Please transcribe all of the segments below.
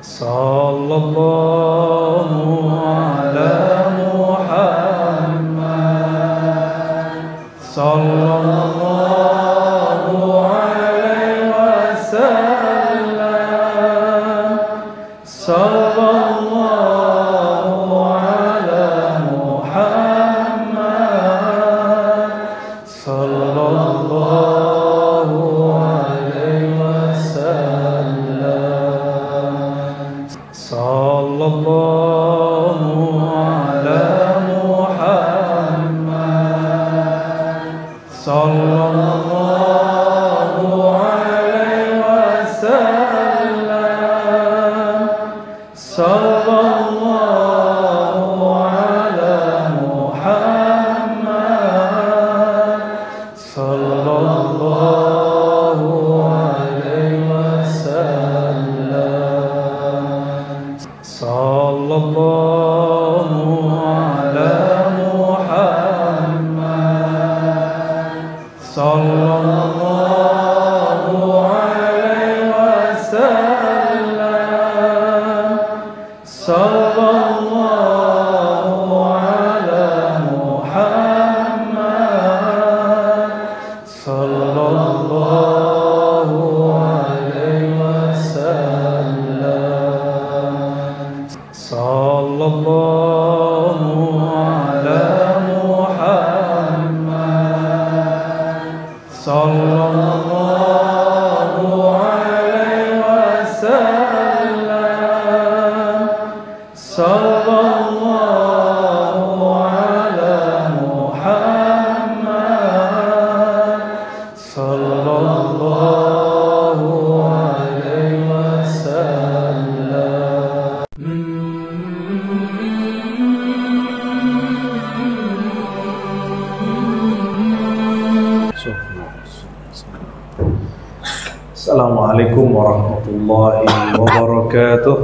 Sallallahu ala Muhammad. Sallallahu alaihi wasallam. Sallallahu ala Muhammad. Sallallahu alaihi wasallam. Sallallahu ala Muhammad. Sallallahu alaihi wasallam. Sallallahu ala Muhammad. Sallallahu alaihi wasallam. Sallallahu ala Muhammad. Sallallahu alaihi wasallam. Sallallahu ala Muhammad. Sallallahu alaihi wasallam. Sallallahu ala Muhammad. Sallallahu alaihi wasallam. Sallallahu ala Muhammad. Sallallahu alaihi wasallam. Assalamualaikum warahmatullahi wabarakatuh.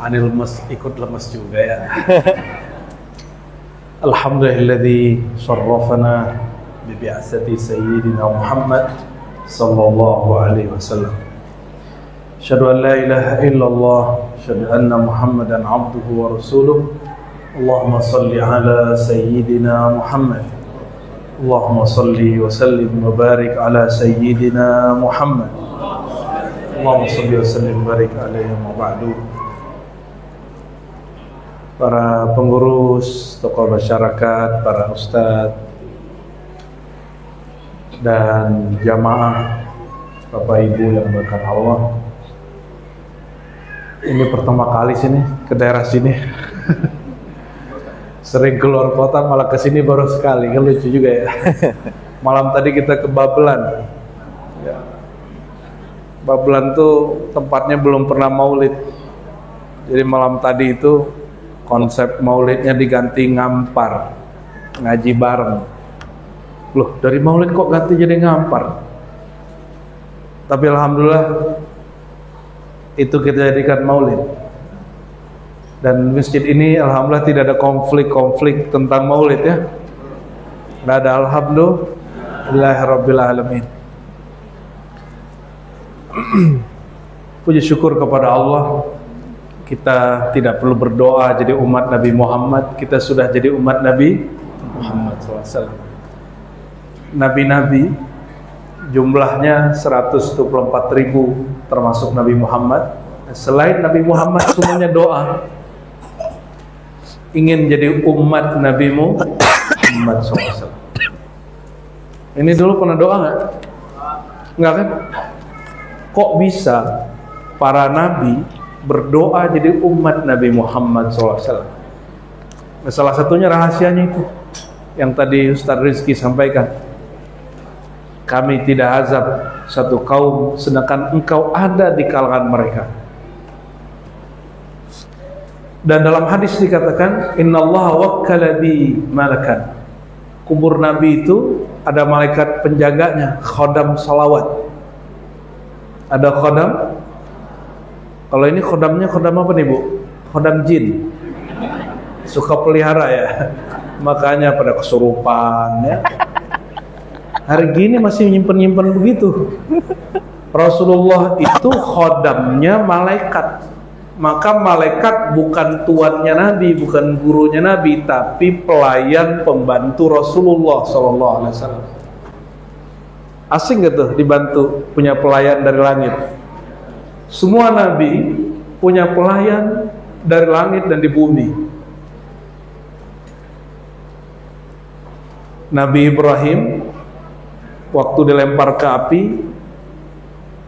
Anil mas ikut lemes juga ya. Alhamdulillahilladzi syarrafana bi bi'atsati sayyidina Muhammad sallallahu alaihi wasallam. Asyhadu an la ilaha illallah, asyhadu anna Muhammadan abduhu wa rasuluh. Allahumma salli ala sayyidina Muhammad. Allahumma salli wa sallim wa barik ala sayyidina Muhammad. Allahumma salli wa sallim wa barik alaihi wa ba'du. Para pengurus, tokoh masyarakat, para ustadz dan jamaah, Bapak Ibu yang berkat Allah. Ini pertama kali sini ke daerah sini. Sering keluar kota, malah kesini baru sekali, kan lucu juga ya. Malam tadi kita ke Babelan. Ya. Babelan tuh tempatnya belum pernah maulid. Jadi malam tadi itu konsep maulidnya diganti ngampar, ngaji bareng. Loh, dari maulid kok ganti jadi ngampar? Tapi alhamdulillah itu kita jadikan maulid. Dan masjid ini alhamdulillah tidak ada konflik-konflik tentang maulid ya. Tidak ada, alhamdulillahirabbil alamin. Puji syukur kepada Allah, kita tidak perlu berdoa jadi umat Nabi Muhammad, kita sudah jadi umat Nabi Muhammad SAW. Nabi-nabi jumlahnya 124.000 termasuk Nabi Muhammad. Selain Nabi Muhammad semuanya doa ingin jadi umat Nabi Muhammad SAW. Ini dulu pernah doa nggak? Nggak kan? Kok bisa para nabi berdoa jadi umat Nabi Muhammad SAW? Nah, salah satunya rahasianya itu yang tadi Ustaz Rizki sampaikan. Kami tidak azab satu kaum sedangkan engkau ada di kalangan mereka. Dan dalam hadis dikatakan, innallaha wakkala bi malakan. Kubur Nabi itu ada malaikat penjaganya, khodam salawat. Ada khodam. Kalau ini khodamnya khodam apa nih Bu? Khodam jin. Suka pelihara ya. Makanya pada kesurupan ya. Hari gini masih nyimpen-nyimpen begitu. Rasulullah itu khodamnya malaikat. Maka malaikat bukan tuannya Nabi, bukan gurunya Nabi, tapi pelayan pembantu Rasulullah SAW. Asing gak tuh dibantu punya pelayan dari langit? Semua Nabi punya pelayan dari langit dan di bumi. Nabi Ibrahim waktu dilempar ke api,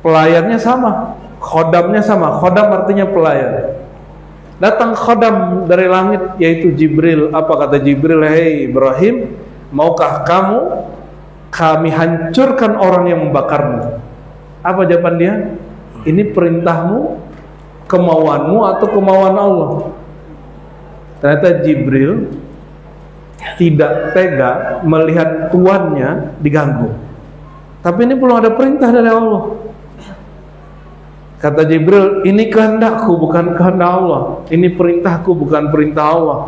pelayannya sama, khodamnya sama. Khodam artinya pelayan. Datang khodam dari langit, yaitu Jibril. Apa kata Jibril? Hei Ibrahim, maukah kami hancurkan orang yang membakarmu? Apa jawaban dia? Ini perintahmu, kemauanmu, atau kemauan Allah? Ternyata Jibril tidak tega melihat tuannya diganggu. Tapi ini belum ada perintah dari Allah. Kata Jibril, ini kehendakku bukan kehendak Allah. Ini perintahku bukan perintah Allah.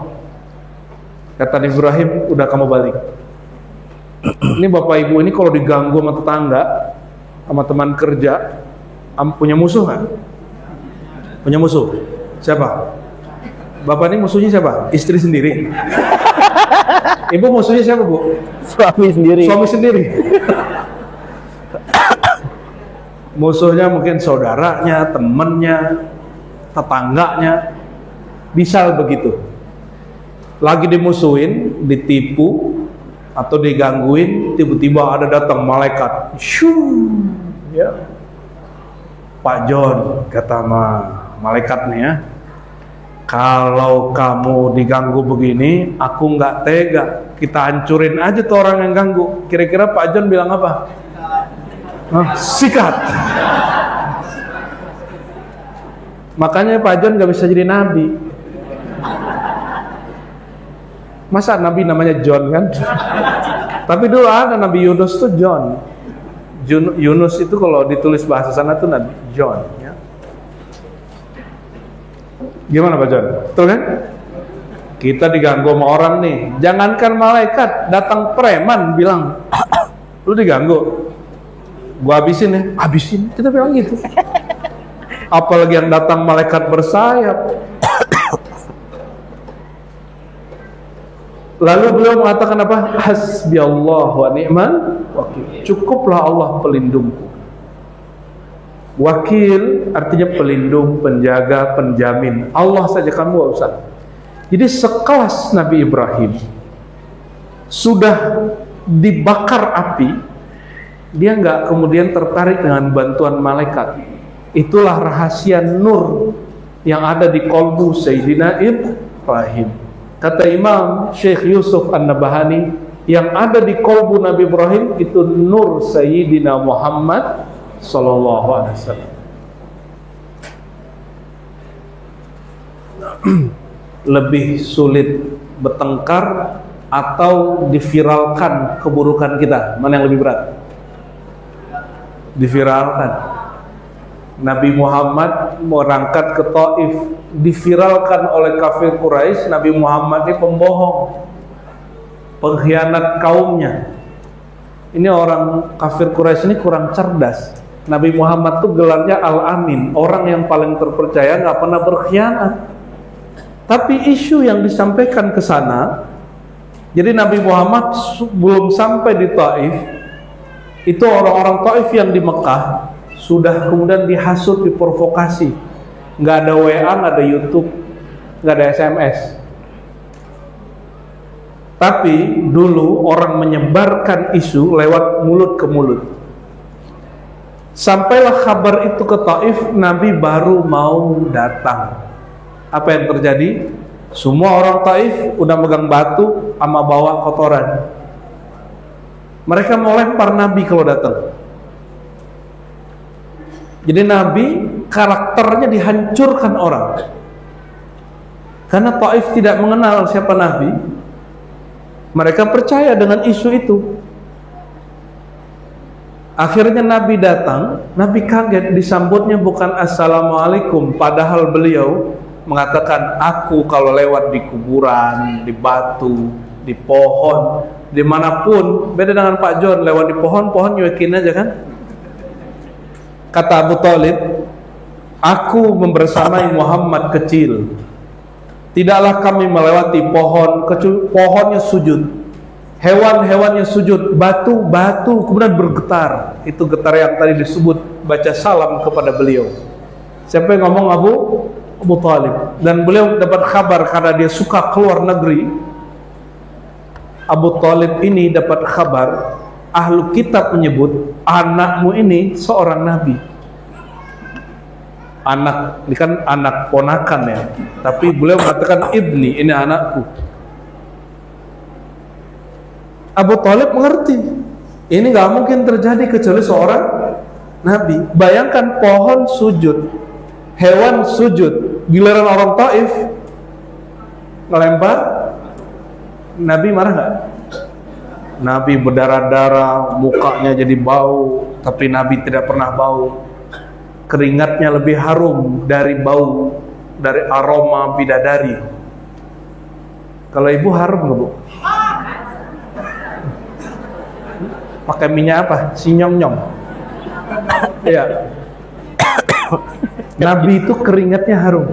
Kata Ibrahim, udah kamu balik. Ini bapak ibu ini kalau diganggu sama tetangga, sama teman kerja, punya musuh nggak? Punya musuh? Siapa? Bapak ini musuhnya siapa? Istri sendiri. Ibu musuhnya siapa, Bu? Suami sendiri. Suami sendiri. Musuhnya mungkin saudaranya, temennya, tetangganya. Bisa begitu. Lagi dimusuhin, ditipu, atau digangguin, tiba-tiba ada datang malaikat. Shoo, ya. Pak John, kata malaikatnya ya, kalau kamu diganggu begini, aku nggak tega. Kita hancurin aja tuh orang yang ganggu. Kira-kira Pak John bilang apa? Sikat. Makanya Pak John nggak bisa jadi nabi. Masa nabi namanya John kan? Tapi dulu ada Nabi Yunus tuh John. Yunus itu kalau ditulis bahasa sana tuh Nabi John. Ya. Gimana Pak John? Betul kan? Kita diganggu sama orang nih. Jangankan malaikat, datang preman bilang, lu diganggu, gua habisin ya. Habisin, kita bilang gitu. Apalagi yang datang malaikat bersayap. Lalu beliau mengatakan apa? Hasbiyallah wa ni'mal wakil. Cukuplah Allah pelindungku. Wakil artinya pelindung, penjaga, penjamin. Allah saja, kamu gak usah. Jadi sekelas Nabi Ibrahim sudah dibakar api, dia nggak kemudian tertarik dengan bantuan malaikat. Itulah rahasia nur yang ada di kolbu Sayyidina Ibrahim. Kata Imam Syekh Yusuf An-Nabahani, yang ada di kolbu Nabi Ibrahim itu nur Sayyidina Muhammad Sallallahu Alaihi Wasallam. Lebih sulit bertengkar atau diviralkan keburukan kita, mana yang lebih berat? Diviralkan. Nabi Muhammad berangkat ke Taif, diviralkan oleh kafir Quraisy, Nabi Muhammad ini pembohong, pengkhianat kaumnya. Ini orang kafir Quraisy ini kurang cerdas. Nabi Muhammad tuh gelarnya Al-Amin, orang yang paling terpercaya, nggak pernah berkhianat. Tapi isu yang disampaikan ke sana, jadi Nabi Muhammad belum sampai di Taif, itu orang-orang Taif yang di Mekah sudah kemudian dihasut, diprovokasi. Nggak ada WA, nggak ada YouTube, nggak ada SMS. Tapi dulu orang menyebarkan isu lewat mulut ke mulut. Sampailah kabar itu ke Taif, Nabi baru mau datang. Apa yang terjadi? Semua orang Taif udah megang batu sama bawa kotoran. Mereka mau lempar Nabi kalau datang. Jadi Nabi karakternya dihancurkan orang. Karena Taif tidak mengenal siapa Nabi, mereka percaya dengan isu itu. Akhirnya Nabi datang, Nabi kaget, disambutnya bukan Assalamualaikum, padahal beliau mengatakan, aku kalau lewat di kuburan, di batu, di pohon, dimanapun, beda dengan Pak John, lewat di pohon, pohon yakin aja kan? Kata Abu Thalib, aku membersamai Muhammad kecil. Tidaklah kami melewati pohonnya sujud, hewan-hewannya sujud, batu-batu kemudian bergetar. Itu getar yang tadi disebut baca salam kepada beliau. Siapa yang ngomong? Abu Thalib. Dan beliau dapat kabar karena dia suka keluar negeri. Abu Thalib ini dapat kabar ahlu kitab menyebut anakmu ini seorang nabi. Anak, ini kan anak ponakan ya, tapi beliau mengatakan ibni, ini anakku. Abu Thalib mengerti ini gak mungkin terjadi kecuali seorang nabi. Bayangkan pohon sujud, hewan sujud, giliran orang Taif ngelempar, Nabi marah gak? Nabi berdarah-darah, mukanya jadi bau, tapi Nabi tidak pernah bau. Keringatnya lebih harum dari bau, dari aroma bidadari. Kalau ibu harum nggak, Bu? Pakai minyak apa? Sinyong-nyong. Iya. Nabi itu keringatnya harum.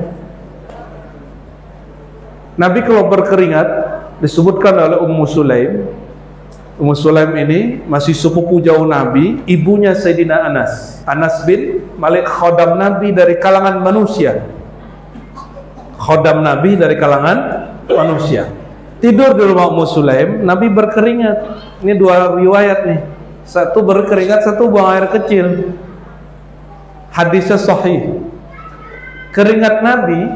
Nabi kalau berkeringat, disebutkan oleh Ummu Sulaim. Ummu Sulaim ini masih sepupu jauh Nabi, ibunya Sayyidina Anas. Anas bin Malik, khodam Nabi dari kalangan manusia. Khodam Nabi dari kalangan manusia. Tidur di rumah Ummu Sulaim, Nabi berkeringat. Ini dua riwayat nih. Satu berkeringat, satu buang air kecil. Hadisnya sahih. Keringat Nabi,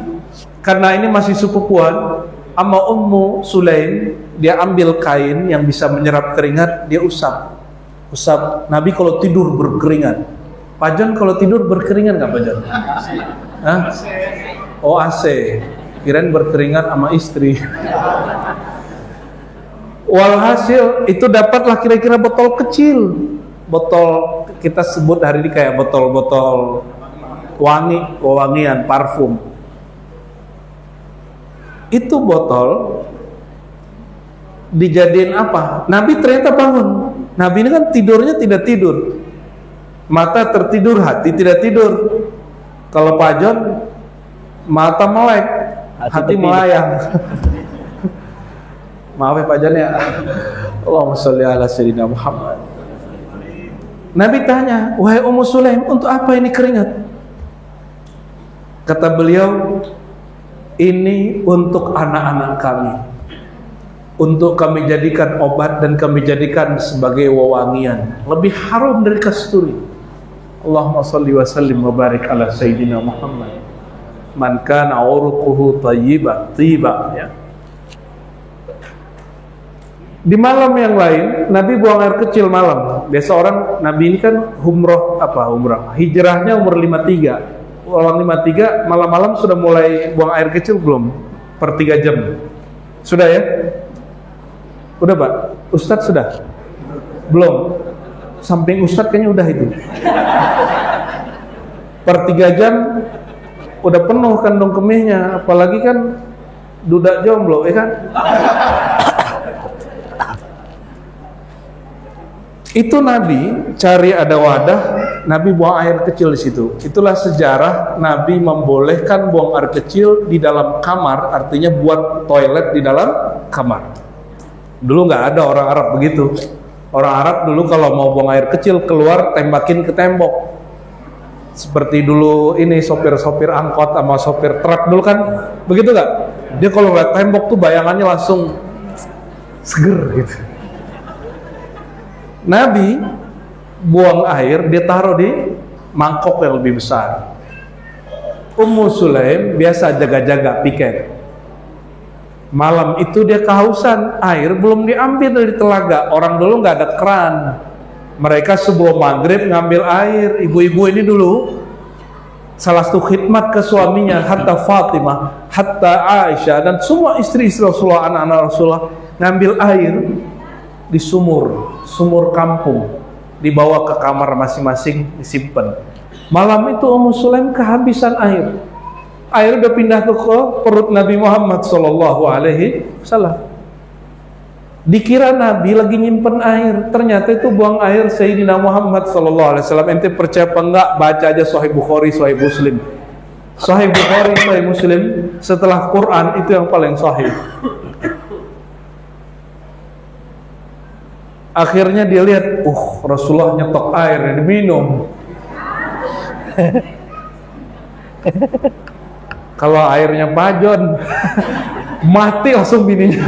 karena ini masih sepupuan, sama Ummu Sulaim, dia ambil kain yang bisa menyerap keringat, dia usap. Nabi kalau tidur berkeringat. Pak John kalau tidur berkeringat nggak Pak John? Hah? Oh AC. Kirain berkeringat sama istri. Walhasil itu dapatlah kira-kira botol kecil. Botol kita sebut hari ini kayak botol-botol wangian, parfum. Itu botol dijadiin apa? Nabi ternyata bangun. Nabi ini kan tidurnya tidak tidur, mata tertidur, hati tidak tidur. Kalau Pak John mata melek, hati melayang. Maaf ya Pak John ya. Allahumma sholli ala sayyidina Muhammad. Nabi tanya, wahai Ummu Sulaim, untuk apa ini keringat? Kata beliau, ini untuk anak-anak kami, untuk kami jadikan obat dan kami jadikan sebagai wewangian, lebih harum dari kasturi. Allahumma salli wa sallim wa barik ala sayyidina Muhammad. Man kana uruquhu tayyiba, ya. Di malam yang lain, Nabi buang air kecil malam. Biasa orang, Nabi ini kan umrah, hijrahnya umur 53. Orang 53 malam-malam sudah mulai buang air kecil belum? Per 3 jam. Sudah ya? Udah Pak? Ustadz sudah? Belum? Samping Ustadz kayaknya udah itu. Per 3 jam udah penuh kandung kemihnya, apalagi kan duda jomblo, ya kan? Itu Nabi cari ada wadah, Nabi buang air kecil di situ. Itulah sejarah Nabi membolehkan buang air kecil di dalam kamar, artinya buat toilet di dalam kamar. Dulu nggak ada orang Arab begitu. Orang Arab dulu kalau mau buang air kecil keluar tembakin ke tembok. Seperti dulu ini sopir-sopir angkot sama sopir truk dulu kan begitu nggak? Dia kalau lihat tembok tuh bayangannya langsung seger gitu. Nabi buang air, dia taruh di mangkok yang lebih besar. Ummu Sulaim biasa jaga-jaga piket. Malam itu dia kehausan, air belum diambil dari telaga. Orang dulu nggak ada keran. Mereka sebelum maghrib ngambil air. Ibu-ibu ini dulu salah satu khidmat ke suaminya, hatta Fatimah, hatta Aisyah, dan semua istri-istri Rasulullah, anak-anak Rasulullah ngambil air di sumur kampung, dibawa ke kamar masing-masing, disimpan. Malam itu Ummu Sulaim kehabisan air. Air udah pindah ke perut Nabi Muhammad SAW. Dikira Nabi lagi nyimpen air, ternyata itu buang air Sayyidina Muhammad SAW. Ente percaya apa enggak? Baca aja Sahih Bukhari, Sahih Muslim. Sahih Bukhari, Sahih Muslim setelah Quran itu yang paling sahih. Akhirnya dia lihat, Rasulullah nyetok air diminum. Kalau airnya pajon, mati langsung bininya.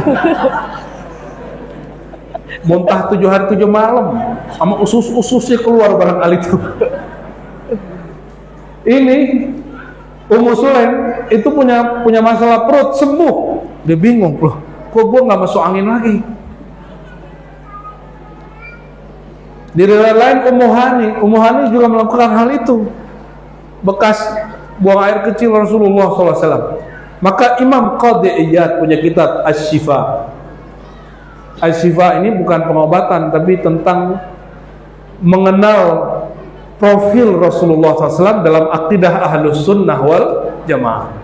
Muntah 7 hari 7 malam, sama usus-ususnya keluar barangkali itu. Ini Ummu Sulaim itu punya masalah perut, sembuh. Dia bingung, loh, kok gua nggak masuk angin lagi? Di riwayat lain Ummu Hani juga melakukan hal itu, bekas buang air kecil Rasulullah SAW. Maka Imam Qadhi Iyad punya kitab Asy-Syifa. Asy-Syifa ini bukan pengobatan, tapi tentang mengenal profil Rasulullah SAW dalam akidah Ahlus Sunnah wal Jamaah.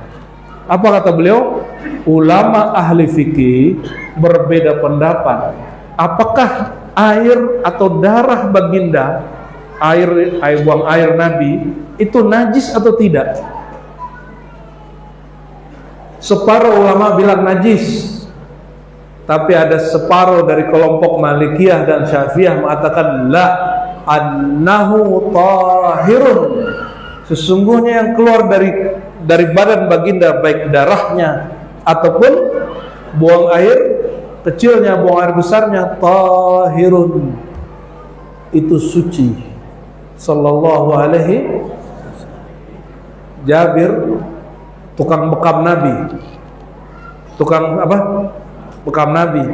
Apa kata beliau? Ulama ahli fikih berbeda pendapat. Apakah air atau darah baginda, air buang air Nabi itu najis atau tidak? Separuh ulama bilang najis, tapi ada separuh dari kelompok Malikiyah dan Syafi'iyah mengatakan la, annahu tahirun. Sesungguhnya yang keluar dari badan baginda, baik darahnya ataupun buang air kecilnya, buang air besarnya, tahirun, itu suci. Sallallahu alaihi Jabir, tukang bekam Nabi, tukang apa? Bekam Nabi.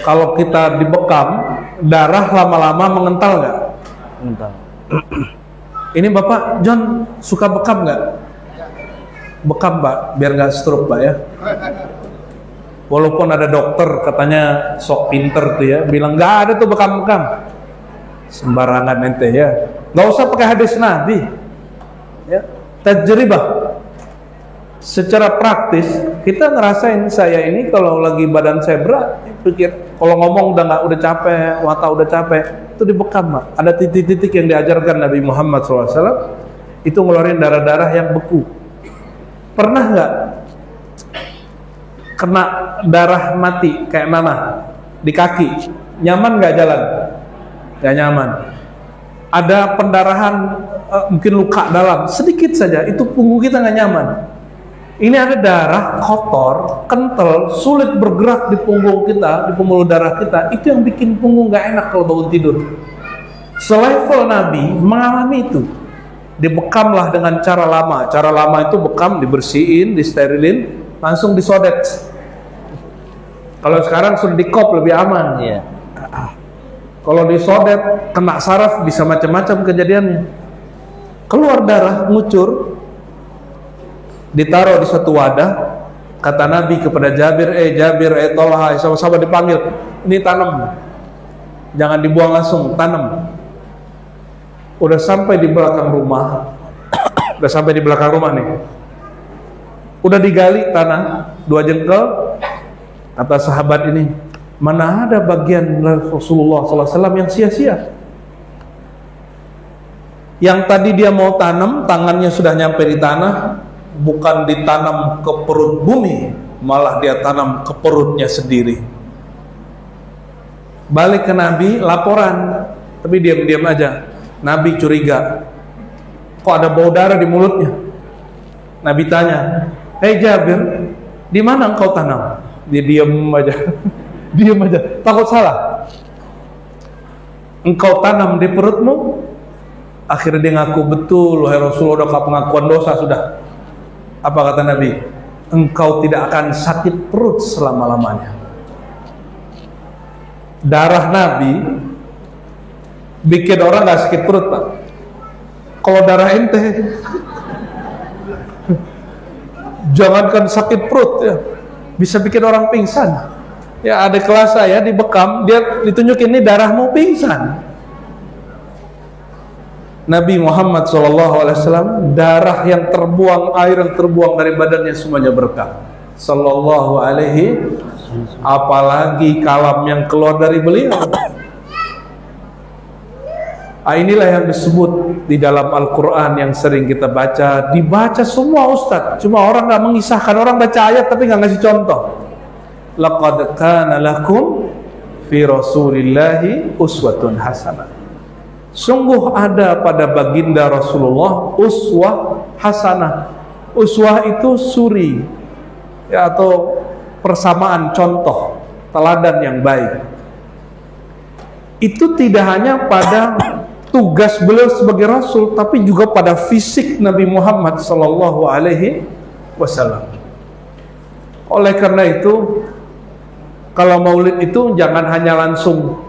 Kalau kita dibekam, darah lama-lama mengental nggak? Mengental. Ini Bapak John suka bekam nggak? Bekam Pak, biar nggak stroke Pak ya. Walaupun ada dokter katanya sok pinter tuh ya, bilang nggak ada tuh bekam-bekam. Sembarangan ente ya. Nggak usah pakai hadis Nabi. Ya, tajribah. Secara praktis kita ngerasain, saya ini kalau lagi badan saya berat, pikir kalau ngomong udah capek, mata udah capek, itu dibekam Pak. Ada titik-titik yang diajarkan Nabi Muhammad SAW, itu ngeluarin darah-darah yang beku. Pernah nggak kena darah mati kayak mama di kaki? Nyaman nggak jalan? Nggak nyaman. Ada pendarahan, mungkin luka dalam sedikit saja, itu punggung kita nggak nyaman. Ini ada darah kotor, kental, sulit bergerak di punggung kita, di pembuluh darah kita. Itu yang bikin punggung nggak enak kalau bangun tidur. Selevel Nabi mengalami itu. Dibekamlah dengan cara lama. Cara lama itu bekam, dibersihin, disterilin, langsung disodet. Kalau sekarang sudah dikop lebih aman. Yeah. Kalau disodet, kena saraf, bisa macam-macam kejadiannya. Keluar darah, ngucur, ditaruh di satu wadah. Kata Nabi kepada Jabir, Jabir, Tolha, sama-sama dipanggil, ini tanam, jangan dibuang langsung, tanam. Udah sampai di belakang rumah, udah sampai di belakang rumah nih, udah digali tanah 2 jengkal. Kata sahabat ini, mana ada bagian Rasulullah SAW yang sia-sia. Yang tadi dia mau tanam, tangannya sudah nyampe di tanah, bukan ditanam ke perut bumi, malah dia tanam ke perutnya sendiri. Balik ke Nabi, laporan, tapi diam-diam aja. Nabi curiga, kok ada bau darah di mulutnya. Nabi tanya, Jabir, di mana engkau tanam? Dia diam aja. Diam aja, takut salah. Engkau tanam di perutmu? Akhirnya dia ngaku, betul wahai Rasulullah, udah pengakuan dosa sudah. Apa kata Nabi? Engkau tidak akan sakit perut selama-lamanya. Darah Nabi bikin orang gak sakit perut Pak. Kalau darah ente, jangankan sakit perut ya, bisa bikin orang pingsan. Ya ada kelas saya dibekam, dia ditunjukin, ini darahmu, pingsan. Nabi Muhammad SAW, darah yang terbuang, air yang terbuang dari badannya semuanya berkah. Sallallahu alaihi apalagi kalam yang keluar dari beliau. Inilah yang disebut di dalam Al-Quran yang sering kita baca, dibaca semua ustadz, cuma orang nggak mengisahkan, orang baca ayat tapi nggak ngasih contoh. Laqad kana lakum fi Rasulillahi uswatun hasanah. Sungguh ada pada baginda Rasulullah uswah hasanah. Uswah itu suri, ya, atau persamaan, contoh, teladan yang baik. Itu tidak hanya pada tugas beliau sebagai Rasul, tapi juga pada fisik Nabi Muhammad Sallallahu Alaihi Wasallam. Oleh karena itu, kalau maulid itu jangan hanya langsung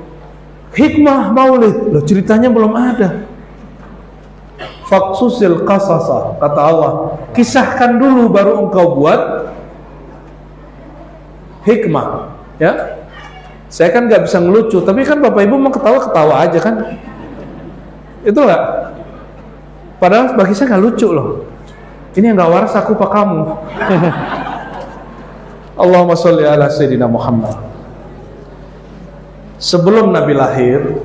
hikmah maulid, loh ceritanya belum ada. Faksusil qasasa, kata Allah, kisahkan dulu baru engkau buat hikmah. Ya, saya kan nggak bisa ngelucu, tapi kan bapak ibu mau ketawa aja kan, itu nggak? Padahal bagi saya nggak lucu loh. Ini yang nggak waras aku pak kamu. Allahumma sholli ala Sayyidina Muhammad. Sebelum Nabi lahir,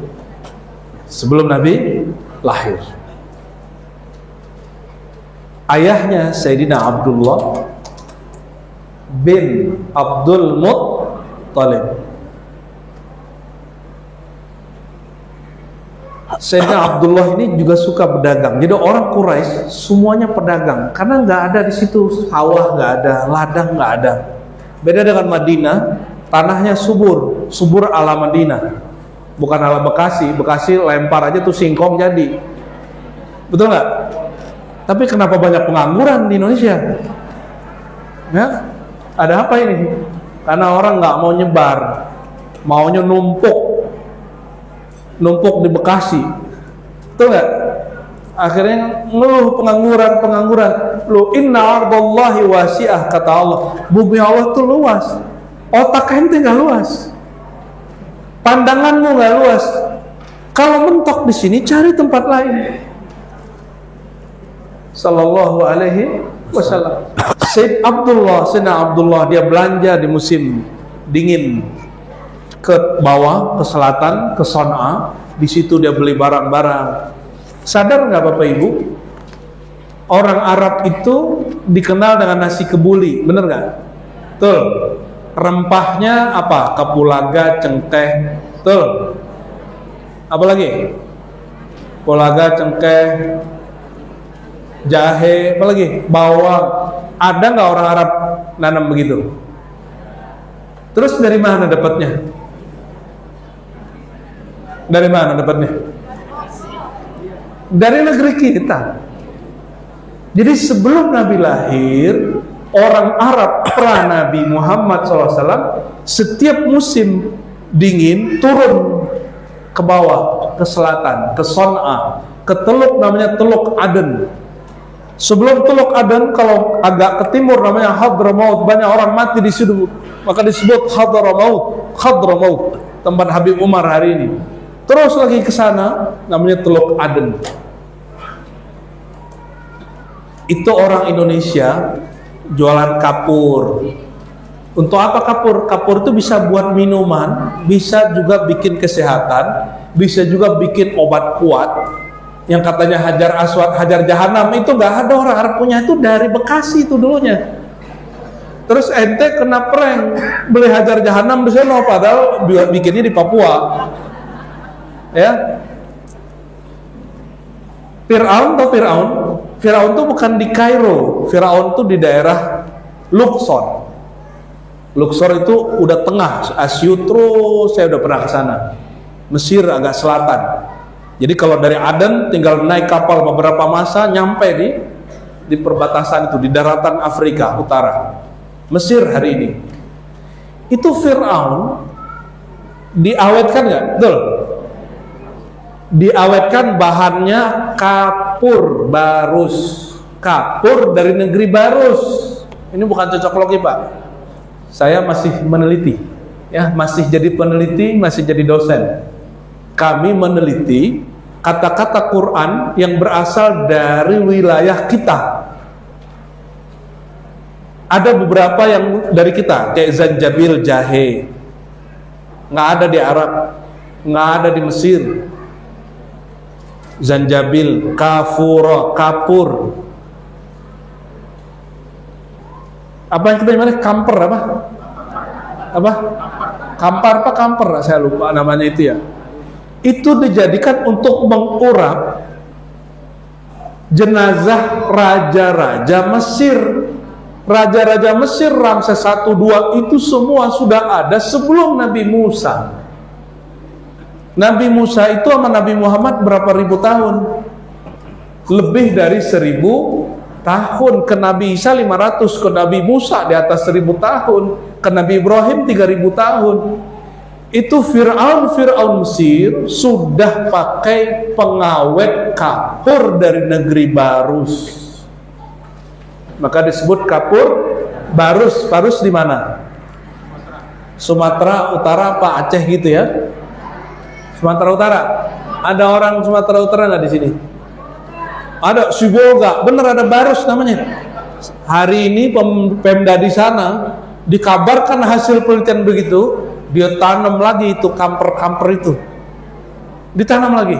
ayahnya Sayyidina Abdullah bin Abdul Muttalib. Sayyidina Abdullah ini juga suka berdagang. Jadi orang Quraisy semuanya pedagang, karena nggak ada di situ sawah, nggak ada ladang, nggak ada. Beda dengan Madinah, tanahnya subur ala Madinah, bukan ala Bekasi. Bekasi lempar aja tuh singkong jadi, betul nggak? Tapi kenapa banyak pengangguran di Indonesia? Ya, ada apa ini? Karena orang nggak mau nyebar, maunya numpuk di Bekasi, betul nggak? Akhirnya ngeluh pengangguran. Lu inna ardallahi wasi'ah, kata Allah, bumi Allah tuh luas, otak ente nggak luas, pandanganmu nggak luas. Kalau mentok di sini, cari tempat lain. Sallallahu alaihi wasallam. Sayyidina Abdullah dia belanja di musim dingin ke bawah, ke selatan, ke Son'a. Di situ dia beli barang-barang. Sadar nggak bapak ibu? Orang Arab itu dikenal dengan nasi kebuli, bener nggak? Betul. Rempahnya apa? Kapulaga, cengkeh, betul. Apa lagi? Kapulaga, cengkeh, jahe, apa lagi? Bawang. Ada nggak orang Arab nanam begitu? Terus dari mana dapatnya? Dari mana dapatnya? Dari negeri kita. Jadi sebelum Nabi lahir, orang Arab pra Nabi Muhammad SAW setiap musim dingin turun ke bawah, ke selatan, ke Son'a, ke teluk namanya Teluk Aden. Sebelum Teluk Aden, kalau agak ke timur namanya Hadramaut, banyak orang mati di situ, maka disebut Hadramaut, tempat Habib Umar hari ini. Terus lagi ke sana namanya Teluk Aden. Itu orang Indonesia jualan kapur. Untuk apa kapur? Kapur itu bisa buat minuman, bisa juga bikin kesehatan, bisa juga bikin obat kuat. Yang katanya Hajar Aswad, Hajar Jahanam, itu nggak ada orang Arab punya, itu dari Bekasi itu dulunya. Terus ente kena prank beli Hajar Jahanam di sana, padahal bikinnya di Papua. Ya, Fir'aun atau Fir'aun itu bukan di Kairo, Fir'aun itu di daerah Luxor. Luxor itu udah tengah, Asyut terus, saya udah pernah ke sana. Mesir agak selatan. Jadi kalau dari Aden tinggal naik kapal beberapa masa nyampe di perbatasan itu, di daratan Afrika Utara. Mesir hari ini. Itu Fir'aun diawetkan nggak? Betul. Diawetkan bahannya kapur barus, kapur dari negeri Barus. Ini bukan cocok logi pak, saya masih meneliti, ya, masih jadi peneliti, masih jadi dosen. Kami meneliti kata-kata Quran yang berasal dari wilayah kita. Ada beberapa yang dari kita, kayak zanjabil, jahe, nggak ada di Arab, nggak ada di Mesir. Zanjabil, kafur, kapur. Apa yang kita namanya kamper apa? Apa? Kampar apa kamper? Saya lupa namanya itu ya. Itu dijadikan untuk mengurap jenazah raja-raja Mesir. Raja-raja Mesir Ramses 1, 2 itu semua sudah ada sebelum Nabi Musa. Nabi Musa itu sama Nabi Muhammad berapa ribu tahun? Lebih dari 1000 tahun. Ke Nabi Isa 500, ke Nabi Musa di atas 1000 tahun, ke Nabi Ibrahim 3000 tahun. Itu Fir'aun Mesir sudah pakai pengawet kapur dari negeri Barus. Maka disebut kapur Barus. Barus di mana? Sumatera Utara apa Aceh gitu ya? Sumatera Utara. Ada orang Sumatera Utara nggak di sini? Ada Sibolga, bener ada Barus namanya. Hari ini Pemda di sana dikabarkan hasil penelitian begitu, dia tanam lagi itu kamper-kamper itu, ditanam lagi.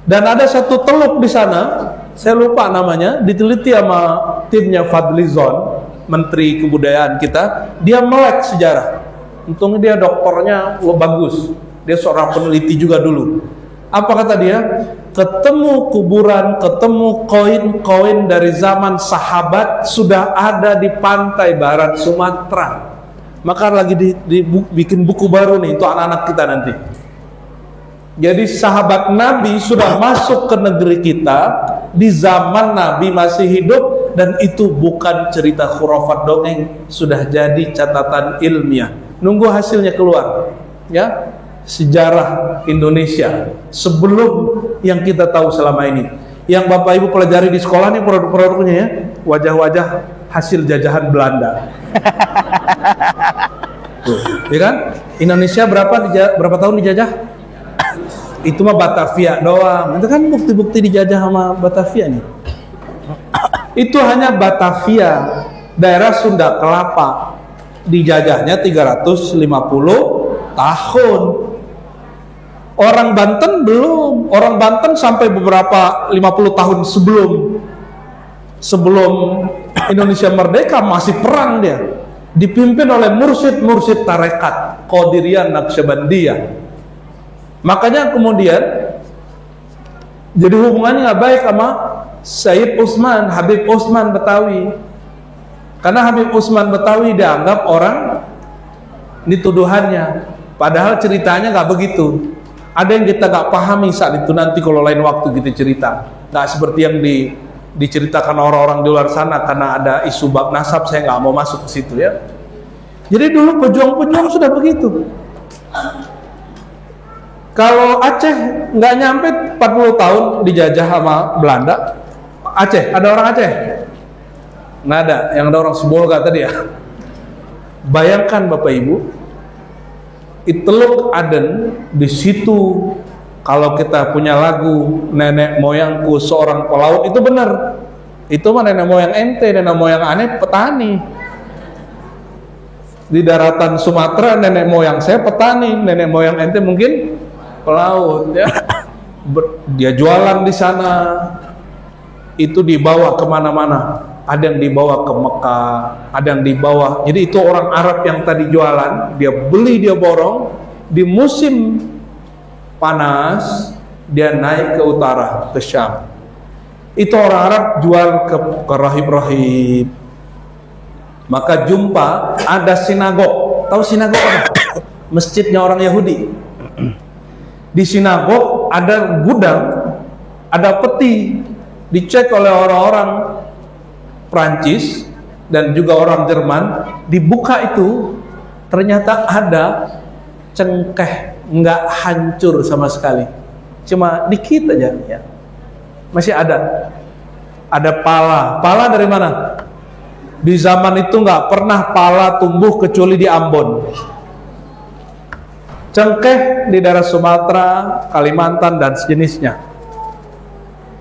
Dan ada satu teluk di sana, saya lupa namanya, diteliti sama timnya Fadlizon, Menteri Kebudayaan kita. Dia melek sejarah. Untungnya dia doktornya bagus. Dia seorang peneliti juga dulu. Apa kata dia? Ketemu kuburan, ketemu koin-koin dari zaman sahabat sudah ada di pantai barat Sumatera. Maka lagi dibikin buku baru nih untuk anak-anak kita nanti. Jadi sahabat Nabi sudah masuk ke negeri kita di zaman Nabi masih hidup, dan itu bukan cerita khurafat dongeng, sudah jadi catatan ilmiah. Nunggu hasilnya keluar, ya, sejarah Indonesia sebelum yang kita tahu selama ini. Yang Bapak Ibu pelajari di sekolah nih produk-produknya ya, wajah-wajah hasil jajahan Belanda. Tuh, ya kan? Indonesia berapa tahun dijajah? Itu mah Batavia doang. Itu kan bukti-bukti dijajah sama Batavia nih. Itu hanya Batavia, daerah Sunda Kelapa, dijajahnya 350 tahun. Orang Banten belum. Orang Banten sampai beberapa 50 tahun sebelum Indonesia merdeka masih perang dia. Dipimpin oleh mursyid-mursyid tarekat Qadiriyah Naqsyabandiyah. Makanya kemudian jadi hubungannya nggak baik sama Sayyid Utsman, Habib Utsman Betawi. Karena Habib Utsman Betawi dianggap orang ini tuduhannya, padahal ceritanya nggak begitu. Ada yang kita nggak pahami saat itu, nanti kalau lain waktu kita cerita. Nggak seperti yang diceritakan orang-orang di luar sana, karena ada isu bab nasab, saya nggak mau masuk ke situ ya. Jadi dulu pejuang-pejuang sudah begitu. Kalau Aceh nggak nyampe 40 tahun dijajah sama Belanda. Aceh, ada orang Aceh? Nggak ada, yang ada orang Sibolga tadi ya. Bayangkan Bapak Ibu, di Teluk Aden, di situ kalau kita punya lagu nenek moyangku seorang pelaut, itu benar. Itu mah nenek moyang ente, nenek moyang aneh petani. Di daratan Sumatera nenek moyang saya petani, nenek moyang ente mungkin pelaut ya. Dia jualan di sana, itu dibawa kemana-mana. Ada yang dibawa ke Mekah, ada yang dibawa. Jadi itu orang Arab yang tadi jualan, dia beli, dia borong. Di musim panas dia naik ke utara, ke Syam. Itu orang Arab jual ke rahib-rahib. Maka jumpa ada sinagog. Tahu sinagog apa? Masjidnya orang Yahudi. Di sinagog ada gudang, ada peti, dicek oleh orang-orang Prancis dan juga orang Jerman, dibuka itu ternyata ada cengkeh, nggak hancur sama sekali, cuma dikit aja ya. Masih ada pala dari mana? Di zaman itu nggak pernah pala tumbuh kecuali di Ambon. Cengkeh di daerah Sumatera, Kalimantan dan sejenisnya.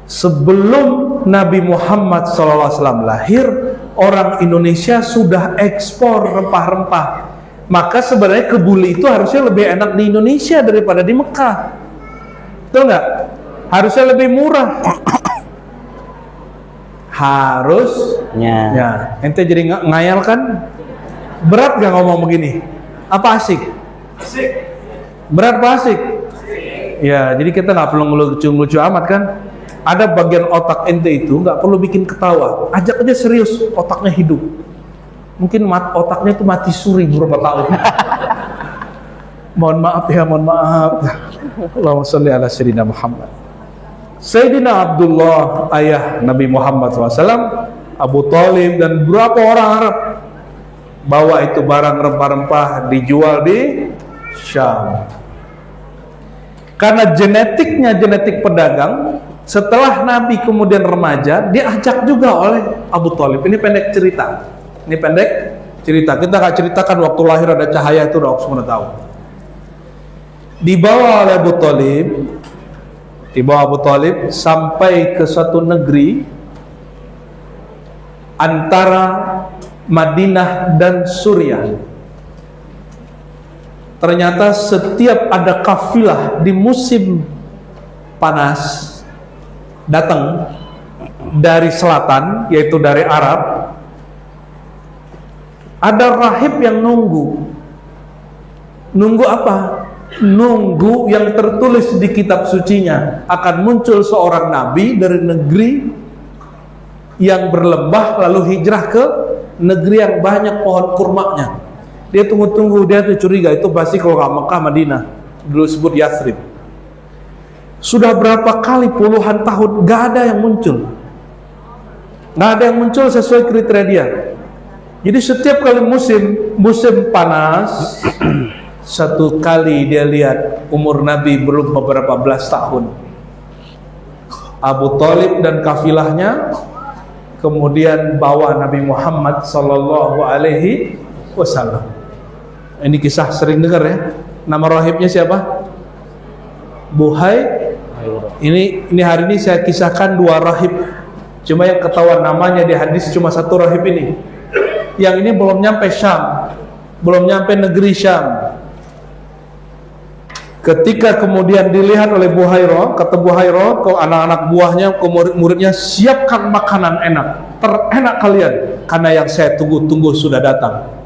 Sebelum Nabi Muhammad SAW lahir, orang Indonesia sudah ekspor rempah-rempah. Maka sebenarnya kebuli itu harusnya lebih enak di Indonesia daripada di Mekah. Betul nggak? Harusnya lebih murah. Harusnya. Ya. Ente jadi ngayal kan? Berat gak ngomong begini? Apa asik? Asik. Berat apa asik? Ya, jadi kita nggak perlu ngelucu-ngelucu amat kan? Ada bagian otak ente itu nggak perlu bikin ketawa. Ajak aja serius, otaknya hidup. Mungkin otaknya itu mati suri beberapa tahun. Mohon maaf ya, mohon maaf. Allahumma sholli ala Sayyidina Muhammad. Sayyidina Abdullah, ayah Nabi Muhammad SAW, Abu Thalib dan beberapa orang Arab bawa itu barang rempah-rempah dijual di Syam. Karena genetiknya genetik pedagang, setelah Nabi kemudian remaja, diajak juga oleh Abu Thalib. Ini pendek cerita. Ini pendek cerita. Kita nggak ceritakan waktu lahir ada cahaya itu, udah semua tahu. Dibawa oleh Abu Thalib sampai ke suatu negeri antara Madinah dan Suriah. Ternyata setiap ada kafilah di musim panas datang dari selatan, yaitu dari Arab, ada rahib yang nunggu apa? Nunggu yang tertulis di kitab sucinya akan muncul seorang nabi dari negeri yang berlembah lalu hijrah ke negeri yang banyak pohon kurmanya. Dia tunggu-tunggu, dia tuh curiga itu pasti kalau nggak Mekah, Madinah, dulu sebut Yathrib. Sudah berapa kali puluhan tahun nggak ada yang muncul, sesuai kriteria dia. Jadi setiap kali musim panas, satu kali dia lihat umur Nabi belum beberapa belas tahun. Abu Thalib dan kafilahnya kemudian bawa Nabi Muhammad Sallallahu Alaihi Wasallam. Ini kisah sering dengar ya. Nama rahibnya siapa? Ini hari ini saya kisahkan dua rahib. Cuma yang ketahuan namanya di hadis cuma satu rahib ini. Yang ini belum nyampe Syam, belum nyampe negeri Syam. Ketika kemudian dilihat oleh Buhairah, kata Buhairah ke anak-anak buahnya, ke murid-muridnya, siapkan makanan enak, terenak kalian, karena yang saya tunggu-tunggu sudah datang.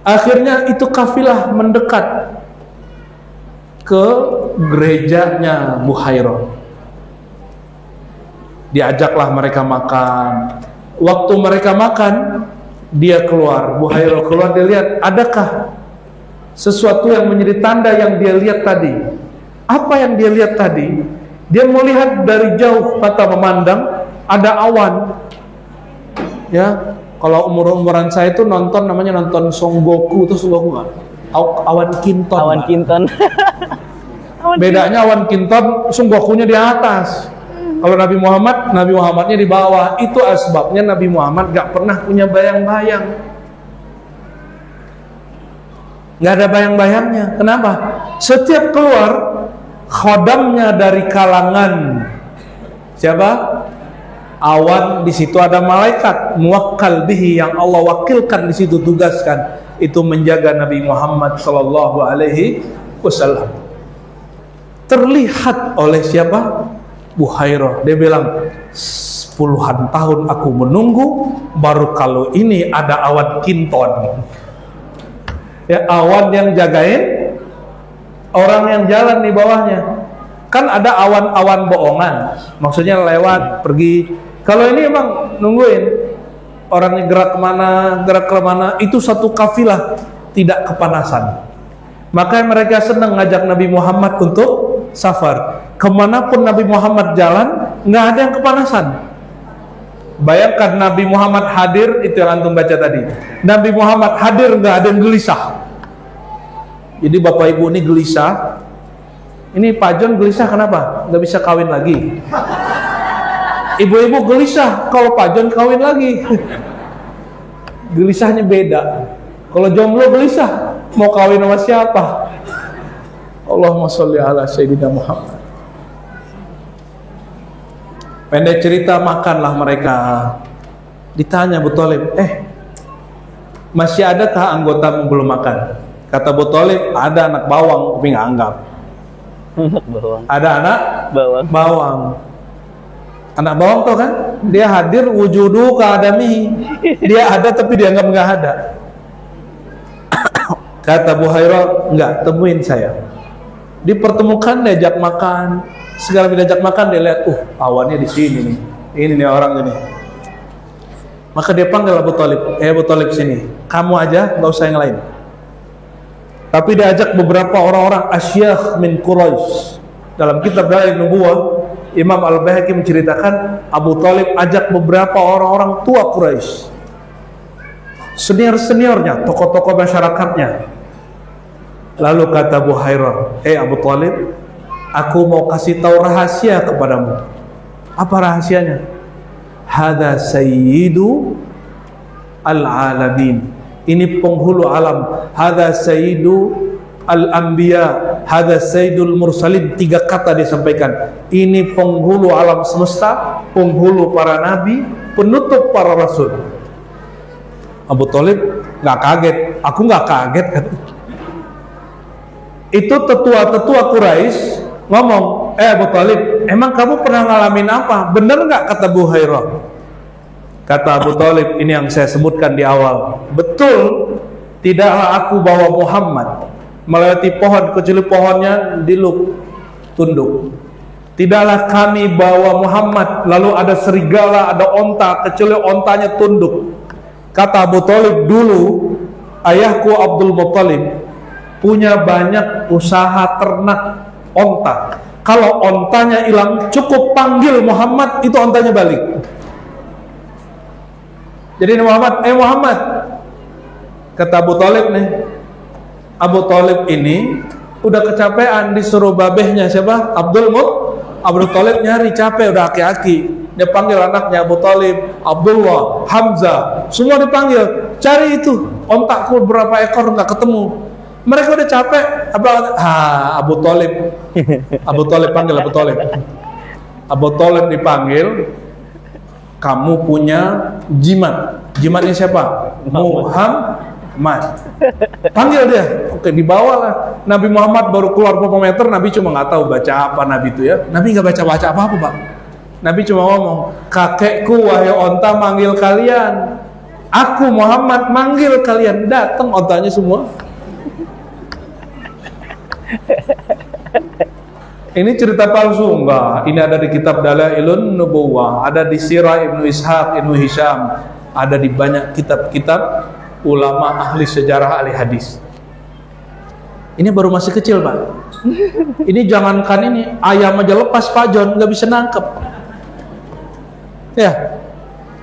Akhirnya itu kafilah mendekat ke gerejanya Buhairah. Diajaklah mereka makan. Waktu mereka makan, dia keluar. Buhairah keluar, dia lihat, adakah sesuatu yang menjadi tanda yang dia lihat tadi? Apa yang dia lihat tadi? Dia melihat dari jauh, mata memandang, ada awan. Ya, kalau umuran saya itu nonton namanya nonton Son Goku, itu Son Goku nggak? Awan Kinton. Awan Kinton. Bedanya awan Kinton, Son Gokunya di atas. Kalau Nabi Muhammadnya di bawah. Itu asbabnya Nabi Muhammad gak pernah punya bayang-bayang. Gak ada bayang-bayangnya. Kenapa? Setiap keluar khodamnya dari kalangan siapa? Awan, di situ ada malaikat muwakkal bihi yang Allah wakilkan di situ, tugaskan itu menjaga Nabi Muhammad sallallahu alaihi wasallam. Terlihat oleh siapa? Buhairah. Dia bilang, puluhan tahun aku menunggu, baru kalau ini ada awan Kinton. Ya, awan yang jagain orang yang jalan di bawahnya. Kan ada awan-awan bohongan, maksudnya lewat, pergi. Kalau ini emang nungguin orangnya gerak kemana, itu satu kafilah tidak kepanasan. Makanya mereka senang ngajak Nabi Muhammad untuk safar. Kemanapun Nabi Muhammad jalan, nggak ada yang kepanasan. Bayangkan Nabi Muhammad hadir, itu yang antum baca tadi. Nabi Muhammad hadir, nggak ada yang gelisah. Jadi bapak ibu ini gelisah. Ini Pak John gelisah kenapa? Nggak bisa kawin lagi. Ibu-ibu gelisah kalau Pak John kawin lagi. Gelisahnya beda. Kalau jomblo gelisah, mau kawin sama siapa? Allahumma sholli ala Sayyidina Muhammad. Pendek cerita, makanlah mereka. Ditanya Abu Thalib, masih adakah anggotamu belum makan? Kata Abu Thalib, ada anak bawang, tapi nggak anggap. Anak bawang. Ada anak bawang. Anak bawang tuh kan, dia hadir wujudu keadamihi. Dia ada tapi dianggap nggak ada. Kata Buhairah, enggak, temuin saya. Dipertemukan, diajak makan. Segala diajak makan, dia lihat, awannya di sini nih. Ini nih orang ini. Maka dia panggil Abu Thalib, Abu Thalib sini. Kamu aja, nggak usah yang lain. Tapi diajak beberapa orang-orang asyakh min Quraisy. Dalam kitab Dalail Nubuwah, Imam Al-Baihaqi menceritakan Abu Thalib ajak beberapa orang-orang tua Quraisy. Senior-seniornya, tokoh-tokoh masyarakatnya. Lalu kata Buhairah, Abu Thalib, aku mau kasih tahu rahasia kepadamu. Apa rahasianya? Hada sayyidu al-alamin. Ini penghulu alam. Hada sayyidu al-anbiya. Hada sayyidul mursalin. 3 kata disampaikan. Ini penghulu alam semesta, penghulu para nabi, penutup para rasul. Abu Thalib nggak kaget. Aku nggak kaget kan? Itu tetua-tetua Quraisy ngomong, Abu Thalib, emang kamu pernah ngalamin apa? Bener nggak kata Buhairah? Kata Abu Thalib, ini yang saya sebutkan di awal. Betul, tidaklah aku bawa Muhammad melewati pohon kecuali pohonnya diluk, tunduk. Tidaklah kami bawa Muhammad lalu ada serigala, ada onta kecuali ontanya tunduk. Kata Abu Thalib, dulu ayahku Abdul Muttalib punya banyak usaha ternak onta. Kalau ontanya hilang, cukup panggil Muhammad, itu ontanya balik. Jadi Muhammad, Muhammad, kata Abu Thalib nih, Abu Thalib ini udah kecapean, disuruh babehnya siapa? Abdul Thalib nyari, capek, udah aki-aki. Dia panggil anaknya Abu Thalib, Abdullah, Hamzah, semua dipanggil, cari itu ontakku berapa ekor, nggak ketemu. Mereka udah capek. Abu Thalib panggil Abu Thalib. Abu Thalib dipanggil, kamu punya jimat. Jimatnya siapa? Muhammad. Panggil dia. Oke, dibawalah. Nabi Muhammad baru keluar beberapa meter, Nabi cuma nggak tahu baca apa Nabi itu ya. Nabi nggak baca apa-apa, Pak. Nabi cuma ngomong, kakekku wahai onta manggil kalian. Aku Muhammad manggil kalian. Datang ontanya semua. Ini cerita palsu? Enggak. Ini ada di kitab Dalailun Nubuwah, ada di Sirah Ibnu Ishaq, Ibnu Hisham, ada di banyak kitab-kitab ulama ahli sejarah, ahli hadis. Ini baru masih kecil, Pak. Ini jangankan ini, ayam aja lepas Pak John nggak bisa nangkep. Ya,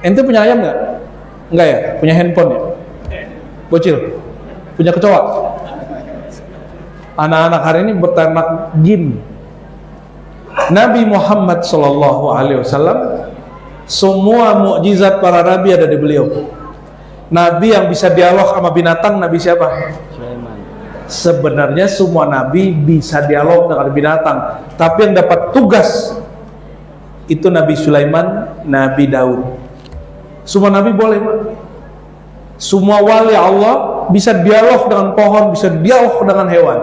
ente punya ayam nggak? Enggak ya? Punya handphone ya? Bocil? Punya kecoa? Anak-anak hari ini berternak jin. Nabi Muhammad SAW, semua mukjizat para nabi ada di beliau. Nabi yang bisa dialog sama binatang, Nabi siapa? Sulaiman. Sebenarnya semua nabi bisa dialog dengan binatang, tapi yang dapat tugas itu Nabi Sulaiman, Nabi Daud. Semua nabi boleh, Pak. Semua wali Allah bisa dialog dengan pohon, bisa dialog dengan hewan.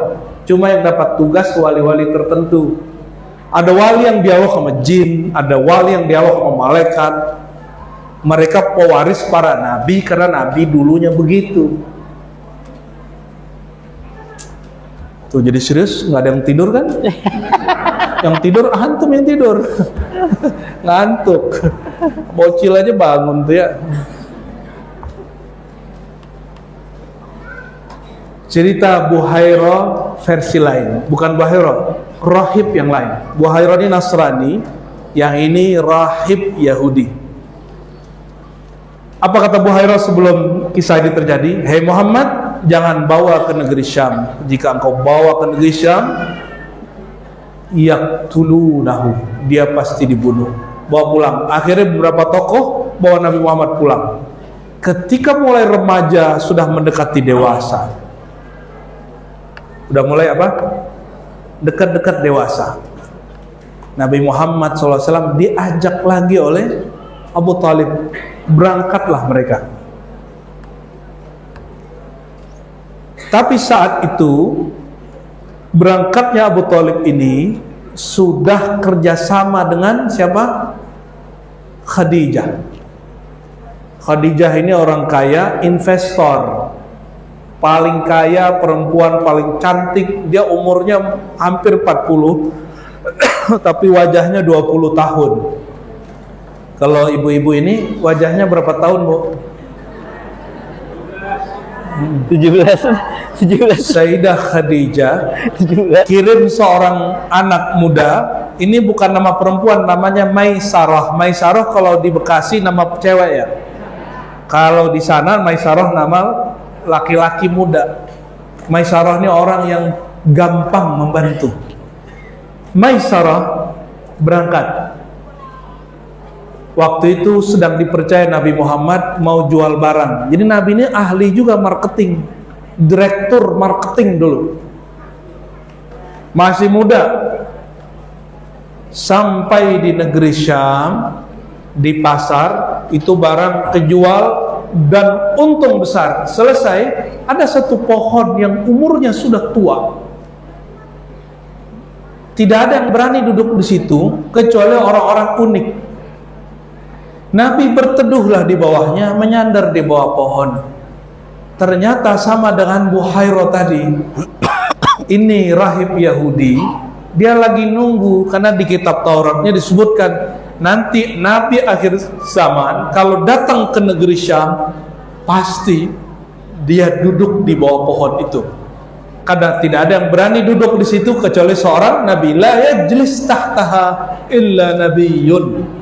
Cuma yang dapat tugas wali-wali tertentu. Ada wali yang dialog sama jin, ada wali yang dialog sama malaikat. Mereka pewaris para nabi karena nabi dulunya begitu. Tuh jadi serius, nggak ada yang tidur kan? Yang tidur antum yang tidur. Ngantuk. Bocil aja bangun tuh ya. Cerita Buhairah versi lain, bukan Buhairah, rahib yang lain. Buhairah ini Nasrani, yang ini rahib Yahudi. Apa kata Buhairah sebelum kisah ini terjadi? Hei Muhammad, jangan bawa ke negeri Syam. Jika engkau bawa ke negeri Syam, yaqtulunahu, dia pasti dibunuh. Bawa pulang. Akhirnya beberapa tokoh bawa Nabi Muhammad pulang. Ketika mulai remaja, sudah mendekati dewasa. Udah mulai apa? Dekat-dekat dewasa. Nabi Muhammad SAW diajak lagi oleh Abu Thalib. berangkatlah mereka. Tapi saat itu berangkatnya Abu Thalib ini sudah kerjasama dengan siapa? Khadijah. Khadijah ini orang kaya, investor, paling kaya, perempuan paling cantik. Dia umurnya hampir 40 tapi wajahnya 20 tahun. Kalau ibu-ibu ini wajahnya berapa tahun, Bu? 17. Sayyidah Khadijah 17. kirim seorang anak muda. Ini bukan nama perempuan, namanya Maisarah. Maisarah kalau di Bekasi nama cewek ya. Kalau di sana Maisarah nama laki-laki muda. Maisarah ini orang yang gampang membantu. Maisarah berangkat. Waktu itu sedang dipercaya Nabi Muhammad mau jual barang. Jadi Nabi ini ahli juga marketing, direktur marketing dulu. Masih muda. Sampai di negeri Syam, di pasar, itu barang kejual dan untung besar. Selesai, ada satu pohon yang umurnya sudah tua. Tidak ada yang berani duduk di situ kecuali orang-orang unik. Nabi berteduhlah di bawahnya, menyandar di bawah pohon. Ternyata sama dengan Buhairah tadi. Ini rahib Yahudi, dia lagi nunggu karena di kitab Tauratnya disebutkan nanti Nabi akhir zaman kalau datang ke negeri Syam pasti dia duduk di bawah pohon itu. Karena tidak ada yang berani duduk di situ kecuali seorang Nabi. La yajlis tahtaha illa nabiyyun.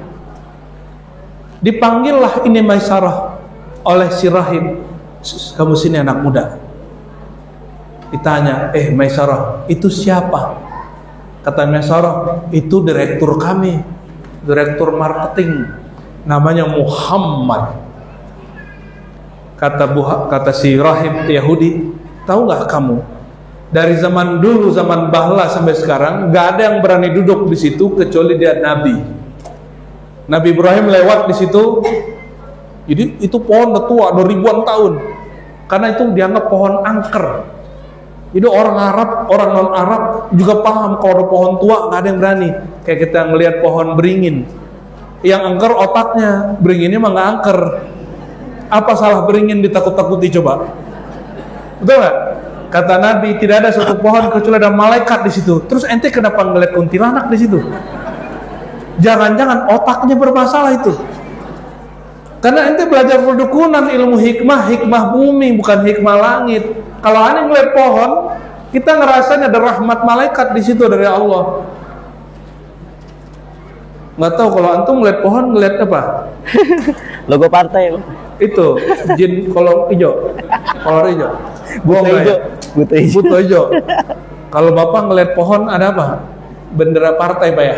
Dipanggillah ini Maisarah oleh si rahib. Kamu sini anak muda. Ditanya, Maisarah, itu siapa? Kata Maisarah, itu direktur kami, direktur marketing, namanya Muhammad. Kata si rahib Yahudi, tahu nggak kamu? Dari zaman dulu, zaman bahla sampai sekarang, nggak ada yang berani duduk di situ kecuali dia Nabi. Nabi Ibrahim lewat di situ. Jadi itu pohon udah tua, udah ribuan tahun. Karena itu dianggap pohon angker. Jadi orang Arab, orang non Arab juga paham kalau ada pohon tua nggak ada yang berani. Kayak kita ngelihat pohon beringin, yang angker otaknya, beringinnya mah nggak angker. Apa salah beringin ditakut-takuti coba? Betul nggak? Kata Nabi, tidak ada satu pohon kecuali ada malaikat di situ. Terus ente kenapa ngeliat kuntilanak di situ? Jangan-jangan otaknya bermasalah itu. Karena ente belajar perdukunan, ilmu hikmah bumi, bukan hikmah langit. Kalau aneh ngeliat pohon, kita ngerasain ada rahmat malaikat di situ dari Allah. Nggak tahu kalau antum ngeliat pohon, ngeliat apa? Logo partai. Itu jin kolor hijau, kolor hijau. Buto hijau. Kalau bapak ngeliat pohon ada apa? Bendera partai, Pak ya?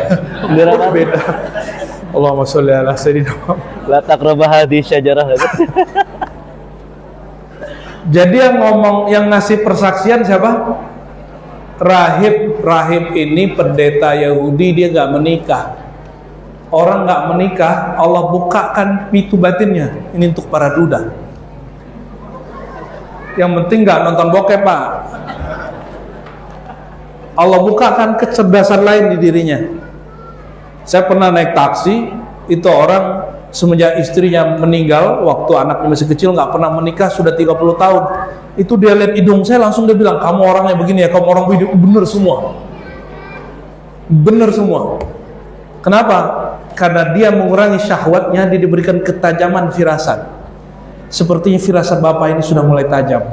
Bendera partai. Beda. Allahumma sholli ala sayyidina Muhammad. La taqrabah hadhihi syajarah. Jadi yang ngasih persaksian siapa? Rahib ini pendeta Yahudi, dia nggak menikah. Orang nggak menikah, Allah bukakan pintu batinnya. Ini untuk para duda. Yang penting nggak nonton bokep, Pak. Allah bukakan kecerdasan lain di dirinya. Saya pernah naik taksi, itu orang semenjak istrinya meninggal, waktu anaknya masih kecil, nggak pernah menikah, sudah 30 tahun. Itu dia lihat hidung saya, langsung dia bilang, kamu orangnya begini ya, kamu orang begini. Bener semua. Bener semua. Kenapa? Karena dia mengurangi syahwatnya, dia diberikan ketajaman firasat. Sepertinya firasat bapak ini sudah mulai tajam.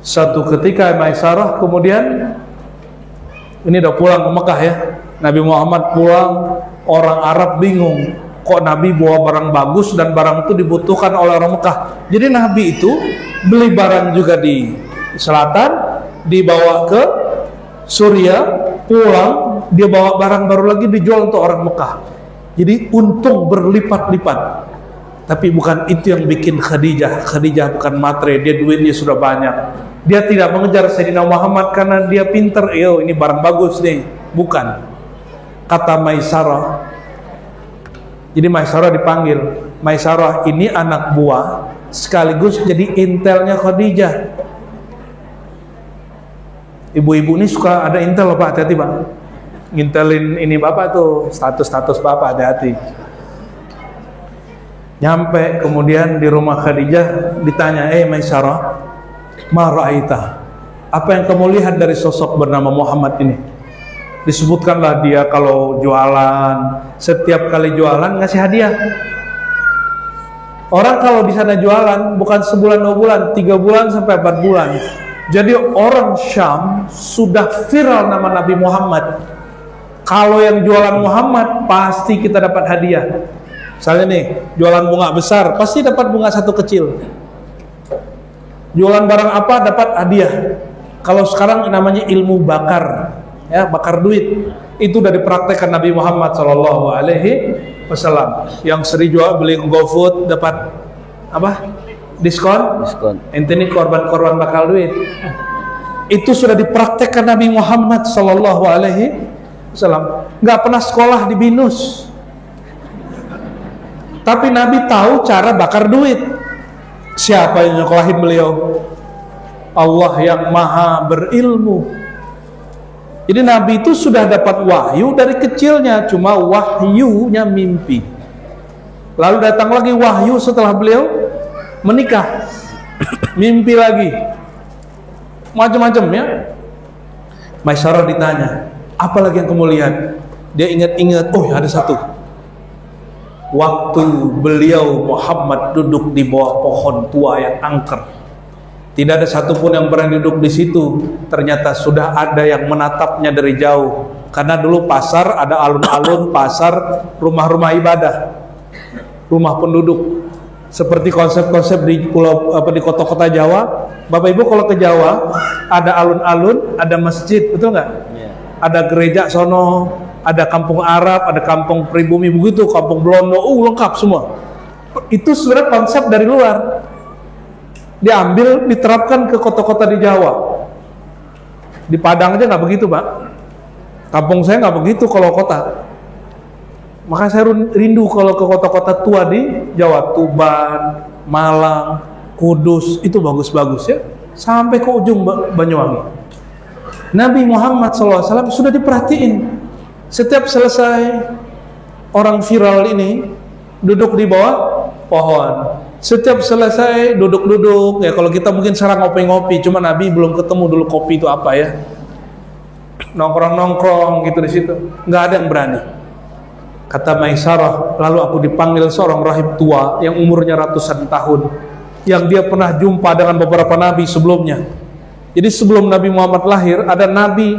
Satu ketika Maisarah kemudian ini udah pulang ke Mekah ya. Nabi Muhammad pulang, orang Arab bingung. Kok Nabi bawa barang bagus dan barang itu dibutuhkan oleh orang Mekah. Jadi Nabi itu beli barang juga di selatan, dibawa ke Suriah, pulang, dia bawa barang baru lagi dijual untuk orang Mekah. Jadi untung berlipat-lipat. Tapi bukan itu yang bikin Khadijah. Khadijah bukan matre, dia duitnya sudah banyak. Dia tidak mengejar Sayyidina Muhammad karena dia pinter. Yo, ini barang bagus nih. Bukan. Kata Maisarah. Jadi Maisarah dipanggil. Maisarah ini anak buah sekaligus jadi intelnya Khadijah. Ibu-ibu ini suka ada intel loh Pak, hati-hati Pak. Ngintelin ini Bapak tuh, status-status Bapak, hati-hati. Nyampe kemudian di rumah Khadijah ditanya, Maisarah, ma ra'aita? Apa yang kamu lihat dari sosok bernama Muhammad ini? Disebutkanlah dia kalau jualan, setiap kali jualan ngasih hadiah. Orang kalau di sana jualan bukan sebulan 2 bulan, 3 bulan sampai 4 bulan. Jadi orang Syam sudah viral nama Nabi Muhammad. Kalau yang jualan Muhammad pasti kita dapat hadiah. Misalnya nih, jualan bunga besar pasti dapat bunga satu kecil. Jualan barang apa dapat hadiah. Kalau sekarang namanya ilmu bakar, ya, bakar duit. Itu udah dipraktekkan Nabi Muhammad SAW. Yang seri jual beli GoFood dapat apa? Diskon. Ente ini korban-korban bakar duit. Itu sudah dipraktekkan Nabi Muhammad SAW. Nggak pernah sekolah di BINUS, tapi Nabi tahu cara bakar duit. Siapa yang nyekolahin beliau? Allah yang maha berilmu. Jadi Nabi itu sudah dapat wahyu dari kecilnya, cuma wahyunya mimpi. Lalu datang lagi wahyu setelah beliau menikah, mimpi lagi, macam-macam ya. Maisarah ditanya, apa lagi yang kamu lihat? Dia ingat-ingat, oh ada satu. Waktu beliau Muhammad duduk di bawah pohon tua yang angker, tidak ada satupun yang berani duduk di situ. Ternyata sudah ada yang menatapnya dari jauh. Karena dulu pasar ada alun-alun, pasar, rumah-rumah ibadah, rumah penduduk. Seperti konsep-konsep di pulau di kota-kota Jawa. Bapak Ibu kalau ke Jawa ada alun-alun, ada masjid, betul nggak? Yeah. Ada gereja sono, ada kampung Arab, ada kampung pribumi begitu, kampung Blondo, lengkap semua. Itu sebenarnya konsep dari luar, diambil, diterapkan ke kota-kota di Jawa. Di Padang aja nggak begitu Pak. Kampung saya nggak begitu kalau kota. Maka saya rindu kalau ke kota-kota tua di Jawa, Tuban, Malang, Kudus, itu bagus-bagus ya, sampai ke ujung Banyuwangi. Nabi Muhammad SAW sudah diperhatiin. Setiap selesai orang viral ini duduk di bawah pohon. Setiap selesai duduk-duduk, ya kalau kita mungkin sekarang ngopi-ngopi, cuma Nabi belum ketemu dulu kopi itu apa ya, nongkrong-nongkrong gitu di situ, nggak ada yang berani. Kata Maisarah, lalu aku dipanggil seorang rahib tua yang umurnya ratusan tahun, yang dia pernah jumpa dengan beberapa nabi sebelumnya. Jadi sebelum Nabi Muhammad lahir, ada nabi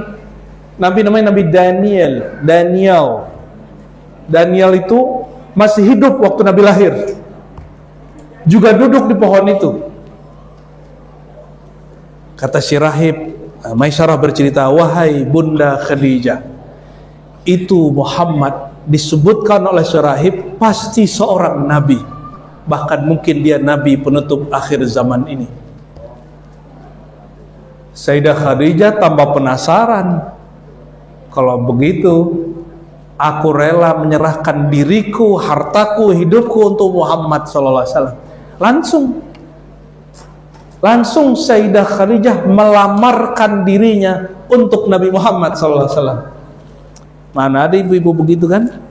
namanya Nabi Daniel itu masih hidup waktu Nabi lahir, juga duduk di pohon itu. Kata si rahib, Maisarah bercerita, wahai Bunda Khadijah, itu Muhammad disebutkan oleh si rahib pasti seorang nabi, bahkan mungkin dia nabi penutup akhir zaman ini. Sayyidah Khadijah tambah penasaran. Kalau begitu, aku rela menyerahkan diriku, hartaku, hidupku untuk Muhammad SAW. Langsung Sayyidah Khadijah melamarkan dirinya untuk Nabi Muhammad SAW. Mana ada ibu-ibu begitu kan?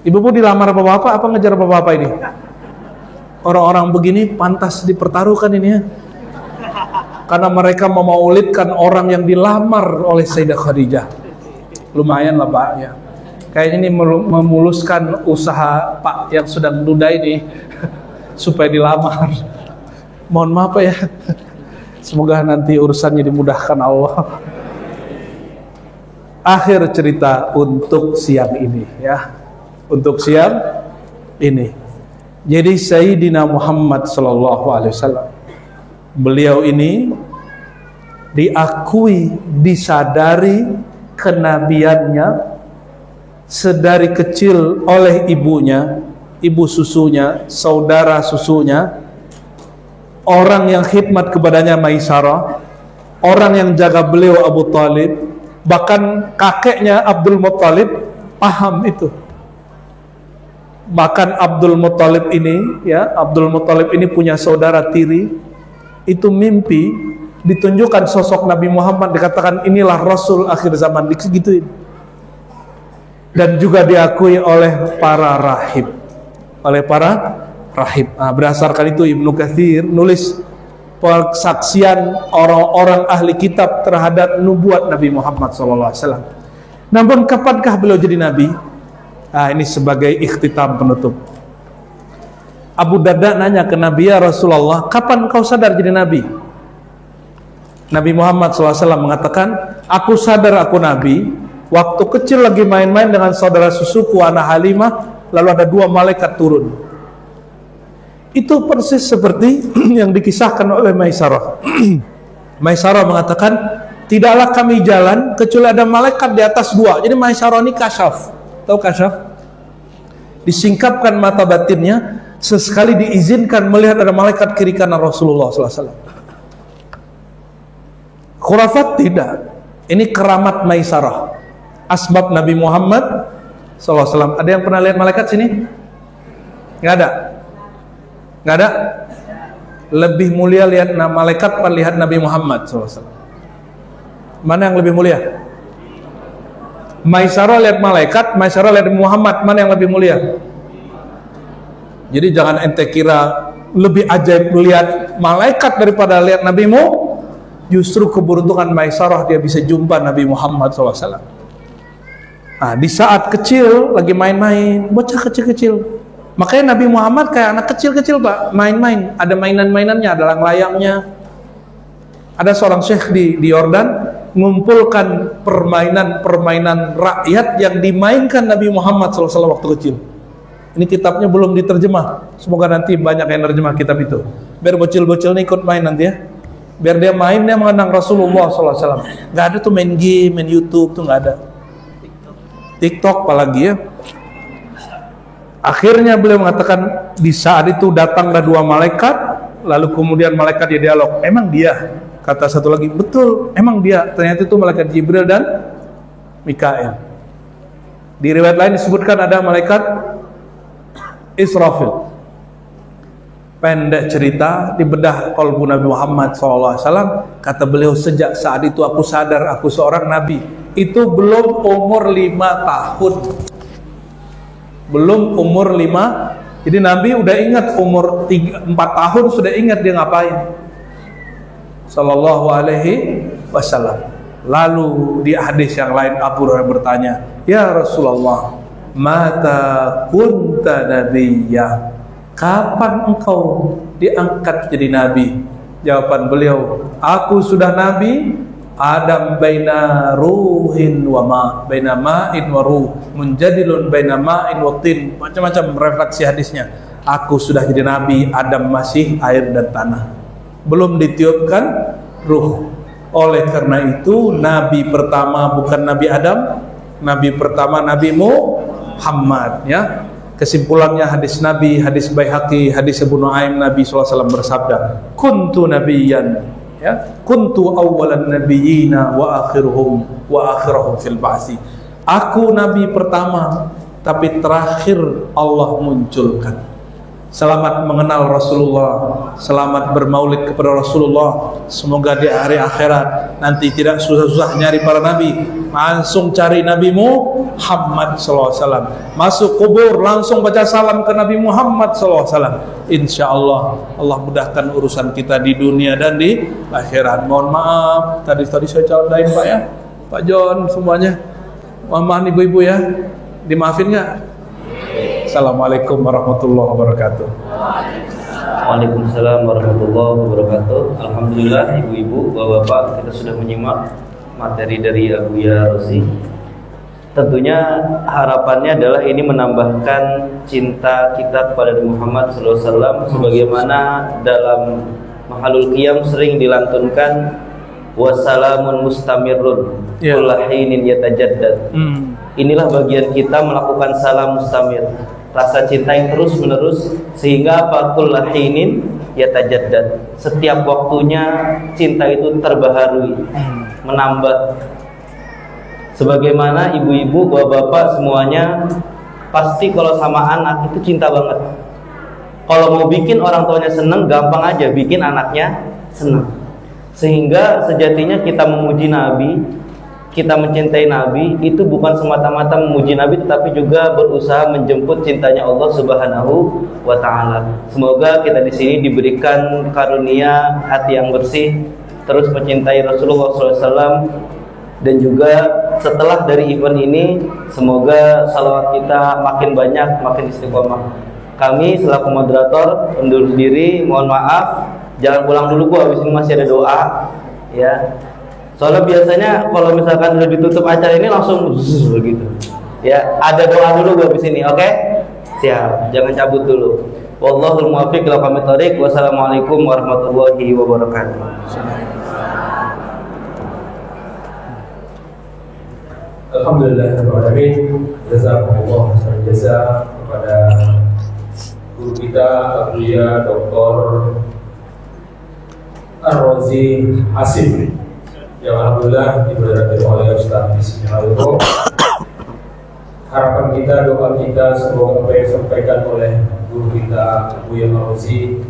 Ibu-ibu dilamar bapak-bapak apa ngejar bapak-bapak ini? Orang-orang begini pantas dipertaruhkan ini ya. Karena mereka memaulidkan orang yang dilamar oleh Sayyidah Khadijah. Lumayan lah Pak ya. Kayaknya ini memuluskan usaha Pak yang sedang duda ini supaya dilamar. Mohon maaf Pak ya. Semoga nanti urusannya dimudahkan Allah. Akhir cerita untuk siang ini ya. Untuk siang ini. Jadi Sayyidina Muhammad SAW, beliau ini diakui, disadari kenabiannya sedari kecil oleh ibunya, ibu susunya, saudara susunya, orang yang khidmat kepadanya Maisarah, orang yang jaga beliau Abu Talib, Bahkan kakeknya Abdul Muttalib paham itu. Bahkan Abdul Muttalib ini, ya, Abdul Muttalib ini punya saudara tiri, itu mimpi ditunjukkan sosok Nabi Muhammad, dikatakan inilah Rasul akhir zaman, digituin. Dan juga diakui oleh para rahib, berdasarkan itu Ibnu Katsir nulis persaksian orang-orang ahli kitab terhadap nubuat Nabi Muhammad SAW. Namun kapankah beliau jadi nabi? Ini sebagai ikhtitam penutup. Abu Darda nanya ke Nabi, ya Rasulullah, kapan kau sadar jadi nabi? Nabi Muhammad SAW mengatakan, aku sadar aku nabi waktu kecil lagi main-main dengan saudara susuku Ana Halimah, lalu ada 2 malaikat turun. Itu persis seperti yang dikisahkan oleh Maisarah. Maisarah mengatakan, tidaklah kami jalan kecuali ada malaikat di atas 2. Jadi Maisarah ini kasyaf. Tahu kasyaf? Disingkapkan mata batinnya, sesekali diizinkan melihat ada malaikat kiri kanan Rasulullah SAW. Khurafat tidak. Ini keramat Maisarah, asbab Nabi Muhammad SAW. Ada yang pernah lihat malaikat sini? Nggak ada. Nggak ada. Lebih mulia lihat malaikat apa lihat Nabi Muhammad SAW? Mana yang lebih mulia? Maisarah lihat malaikat, Maisarah lihat Muhammad, mana yang lebih mulia? Jadi jangan ente kira lebih ajaib lihat malaikat daripada lihat nabimu. Justru keberuntungan Maisarah, dia bisa jumpa Nabi Muhammad SAW. Di saat kecil lagi main-main, bocah kecil-kecil. Makanya Nabi Muhammad kayak anak kecil-kecil, Pak, main-main. Ada mainan-mainannya, ada layang-layangnya. Ada seorang syekh di Yordan mengumpulkan permainan rakyat yang dimainkan Nabi Muhammad SAW waktu kecil. Ini kitabnya belum diterjemah. Semoga nanti banyak yang terjemah kitab itu. Biar bocil-bocil ini ikut main nanti ya. Biar dia main, dia mengenang Rasulullah SAW. Gak ada tuh main game, main YouTube tuh gak ada. TikTok apalagi ya. Akhirnya beliau mengatakan, di saat itu datanglah 2 malaikat, lalu kemudian malaikat dia dialog, emang dia? Kata satu lagi, betul, emang dia. Ternyata itu malaikat Jibril dan Mikail. Di riwayat lain disebutkan ada malaikat Israfil. Pendek cerita, di bedah qalbu Nabi Muhammad SAW, kata beliau, sejak saat itu aku sadar aku seorang nabi. Itu belum umur 5 tahun. Belum umur 5. Jadi Nabi udah ingat umur 4 tahun, sudah ingat dia ngapain. Sallallahu alaihi wasallam. Lalu di hadis yang lain Abu Hurairah bertanya, ya Rasulullah, mata kunta nabiyya, kapan engkau diangkat jadi nabi? Jawaban beliau, aku sudah nabi Adam baina ruhin wa ma, baina ma'in wa ruh, munjadilun baina ma'in wa tin. Macam-macam refleksi hadisnya. Aku sudah jadi nabi, Adam masih air dan tanah, belum ditiupkan ruh. Oleh karena itu nabi pertama bukan Nabi Adam, nabi pertama Nabi Muhammad, ya. Kesimpulannya hadis Nabi, hadis Baihaqi, hadis Abu Nuaim, Nabi SAW bersabda, kuntu nabiyyan, ya, kuntu awwalan nabiyyina wa akhiruhum fil ba'si. Aku nabi pertama, tapi terakhir Allah munculkan. Selamat mengenal Rasulullah, selamat bermaulid kepada Rasulullah. Semoga di hari akhirat nanti tidak susah-susah nyari para nabi, langsung cari Nabi Muhammad SAW. Masuk kubur langsung baca salam ke Nabi Muhammad SAW. Insya Allah Allah mudahkan urusan kita di dunia dan di akhirat. Mohon maaf tadi saya calon-calon Pak ya, Pak John semuanya. Mohon maaf ibu-ibu ya, dimaafin nggak? Assalamualaikum warahmatullahi wabarakatuh. Waalaikumsalam warahmatullahi wabarakatuh. Alhamdulillah ibu-ibu, bapak-bapak, kita sudah menyimak materi dari Abuya Rozi. Tentunya harapannya adalah ini menambahkan cinta kita kepada Nabi Muhammad SAW, sebagaimana dalam Mahalul Qiyam sering dilantunkan wassalamun mustamirun kullahinin yatajaddad. Inilah bagian kita melakukan salam mustamir, rasa cinta yang terus menerus, sehingga kullahinin yatajaddad, setiap waktunya cinta itu terbaharui, menambah. Sebagaimana ibu-ibu, bapak-bapak semuanya pasti kalau sama anak itu cinta banget. Kalau mau bikin orang tuanya seneng, gampang aja bikin anaknya seneng. Sehingga sejatinya kita memuji Nabi, kita mencintai Nabi itu bukan semata-mata memuji Nabi, tetapi juga berusaha menjemput cintanya Allah Subhanahu wa Ta'ala. Semoga kita di sini diberikan karunia hati yang bersih, terus mencintai Rasulullah SAW, dan juga setelah dari event ini semoga salawat kita makin banyak, makin istiqomah. Kami selaku moderator undur diri, mohon maaf, jangan pulang dulu Bu, habis ini masih ada doa ya. Soalnya biasanya kalau misalkan udah ditutup acara ini langsung begitu. Ya, ada doa dulu Bu habis ini, oke? Siap, jangan cabut dulu. Wallahul muwaffiq ila aqwamit thoriq. Wassalamualaikum warahmatullahi wabarakatuh. Alhamdulillahirrahmanirrahim. Jazakumullah khairan jazaa kepada guru kita Abuya Dr. Ar-Razi Hasib yang alhamdulillah diberkati oleh Ustaz Bismillahirrahmanirrahim. Harapan kita, doa kita semoga apa yang disampaikan oleh guru kita Abuya Ar-Razi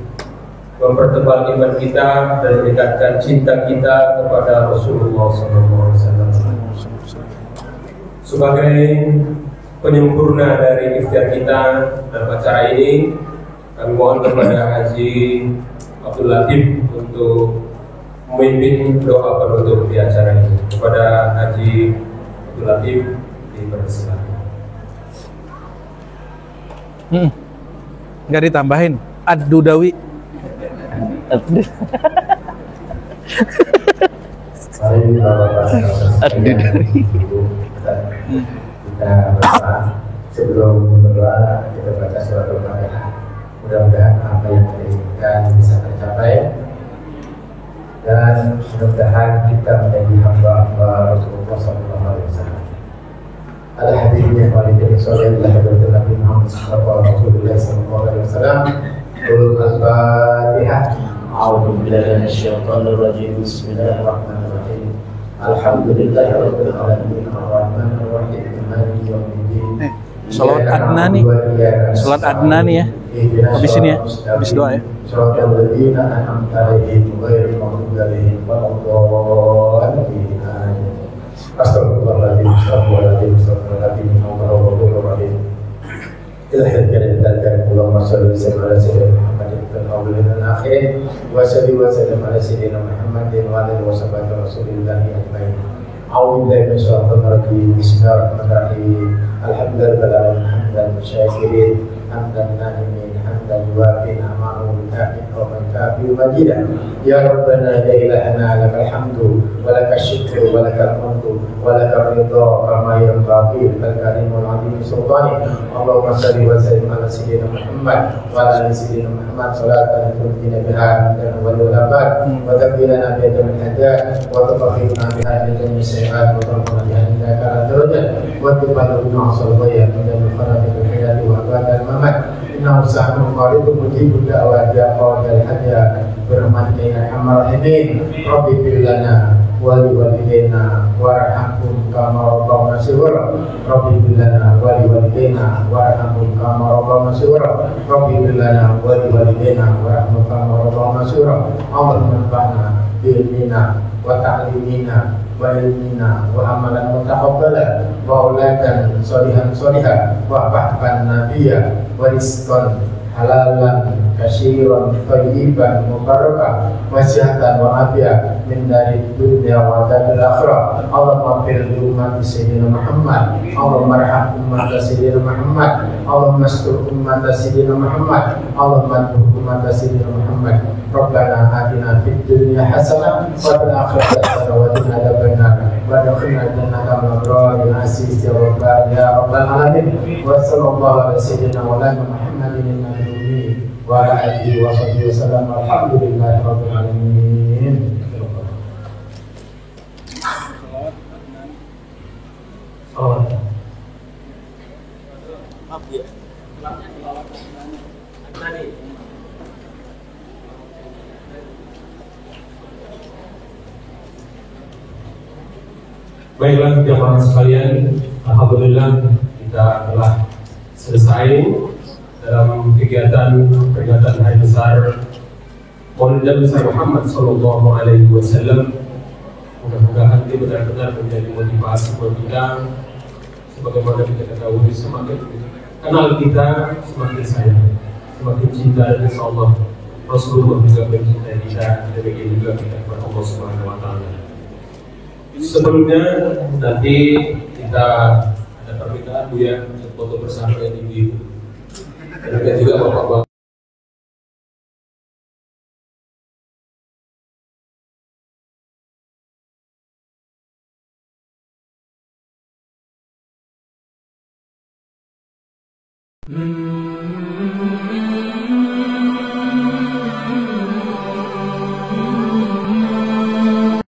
mempertebal iman kita dan meningkatkan cinta kita kepada Rasulullah SAW. Sebagai penyempurna dari ikhtiar kita dalam acara ini, kami mohon kepada Haji Abdul Latif untuk memimpin doa penutup di acara ini. Kepada Haji Abdul Latif dipersilakan. Nggak ditambahin Ad-Dudawi. Mari kita berdoa. Sebelum berdoa kita baca surat Al-Fatihah. Mudah-mudahan apa yang kita inginkan bisa tercapai dan mudah-mudahan kita menjadi hamba Rasulullah SAW. Al-Habibiyah walidayhi sallallahu alaihi Muhammad sallallahu alaihi wasallam. Al-Fatihah. A'udzu billahi minasyaitonir rajim. Bismillahirrahmanirrahim. Alhamdulillahirabbil alamin arrahmanir rahim maliki yaumiddin. Salat Adnani. Salat Adnani ya. Habis ini ya. Habis doa ya. Shiratal ladzina an'amta 'alaihim ghairil maghdubi 'alaihim waladdallin. Astagfirullahaladzim, astagfirullahaladzim, astagfirullahaladzim, astagfirullahaladzim. Ilahil karim dan Allahumma salli wa sallim ala sayyidina Muhammadin fil awwalin wal akhirin wa salli wa sallim ala sayyidina Muhammadin wa alihi wa sahbihi rasulillahi ajmain. A'udzu billahi minasyaitonir rajim. Bismillahirrahmanirrahim. Alhamdulillah hamdan musyakirin hamdan na'imin hamdan yuwafi ni'amahu bikafin wa kafi majidah. Ya Rabbana ya ilahana lakal hamdu wa lakal syukru wa lakal mulku wa lakal ridha kama yanbaghi lil karimil azim sultani. Allahumma shalli wa sallim ala sayyidina Muhammad wa ala ali sayyidina Muhammad salatan tunjina biha dan wal abad wa tabilana bi jamil hajat wa tabakhirna biha min jamil sayiat wa tarhamna biha innaka ala darajat wa tuballu bi ma'sal ghayat dan farati bil hayati wa abadal mamat. Innahu sa'atun qaribun mujibud da'wat ya qadal hajat birahmatika ya arhamar rahimin. Rabbi fir lana wa li walidayna warhamhum kama rabbawna shighra. Rabbi fir lana wa li walidayna warhamhum kama rabbawna shighra. Rabbi fir lana wa li walidayna warhamhum kama rabbawna shighra. Allahumma anfa'na bi ilmina wa ta'limina wa ilmina wa amalan mutaqabbala wa auladan sholihan sholiha wa bahkan nabiyya wa rizqan halalan kasyiran thayyiban mubarakah wa sihatan wa afiyah min dari dunia wa dari akhirah. Allahumma fir li ummati sayyidina Muhammad. Allahumma arham ummata sayyidina Muhammad. Allahumma astur ummata sayyidina Muhammad. Allahumma anfur ummata sayyidina Muhammad. Rabbana atina fid dunya hasanah wa fil akhirati hasanah wa qina adzabannar. Wa adkhilna jannata al-abrar bil aziz ya rabbal alamin. Wa sallallahu ala sayyidina wa ala Muhammadin wa ala alihi wa sahbihi wasallam. Alhamdulillahi rabbil alamin. Oh. Baiklah jamaah sekalian, alhamdulillah kita telah selesai dalam kegiatan peringatan Hari Besar Maulid Nabi Muhammad Sallallahu Alaihi Wasallam. Mudah-mudahan ini benar-benar menjadi motivasi buat kita. Sebagaimana kita ketahui, semakin kenal kita, semakin sayang, semakin cinta, dan insya Allah Rasulullah juga mencintai kita, demikian juga kita kepada Allah Subhanahu Wa Taala. Sebelumnya nanti kita ada permintaan Buya untuk foto bersama yang tinggi. Demikian juga Bapak-Bapak. Hmm.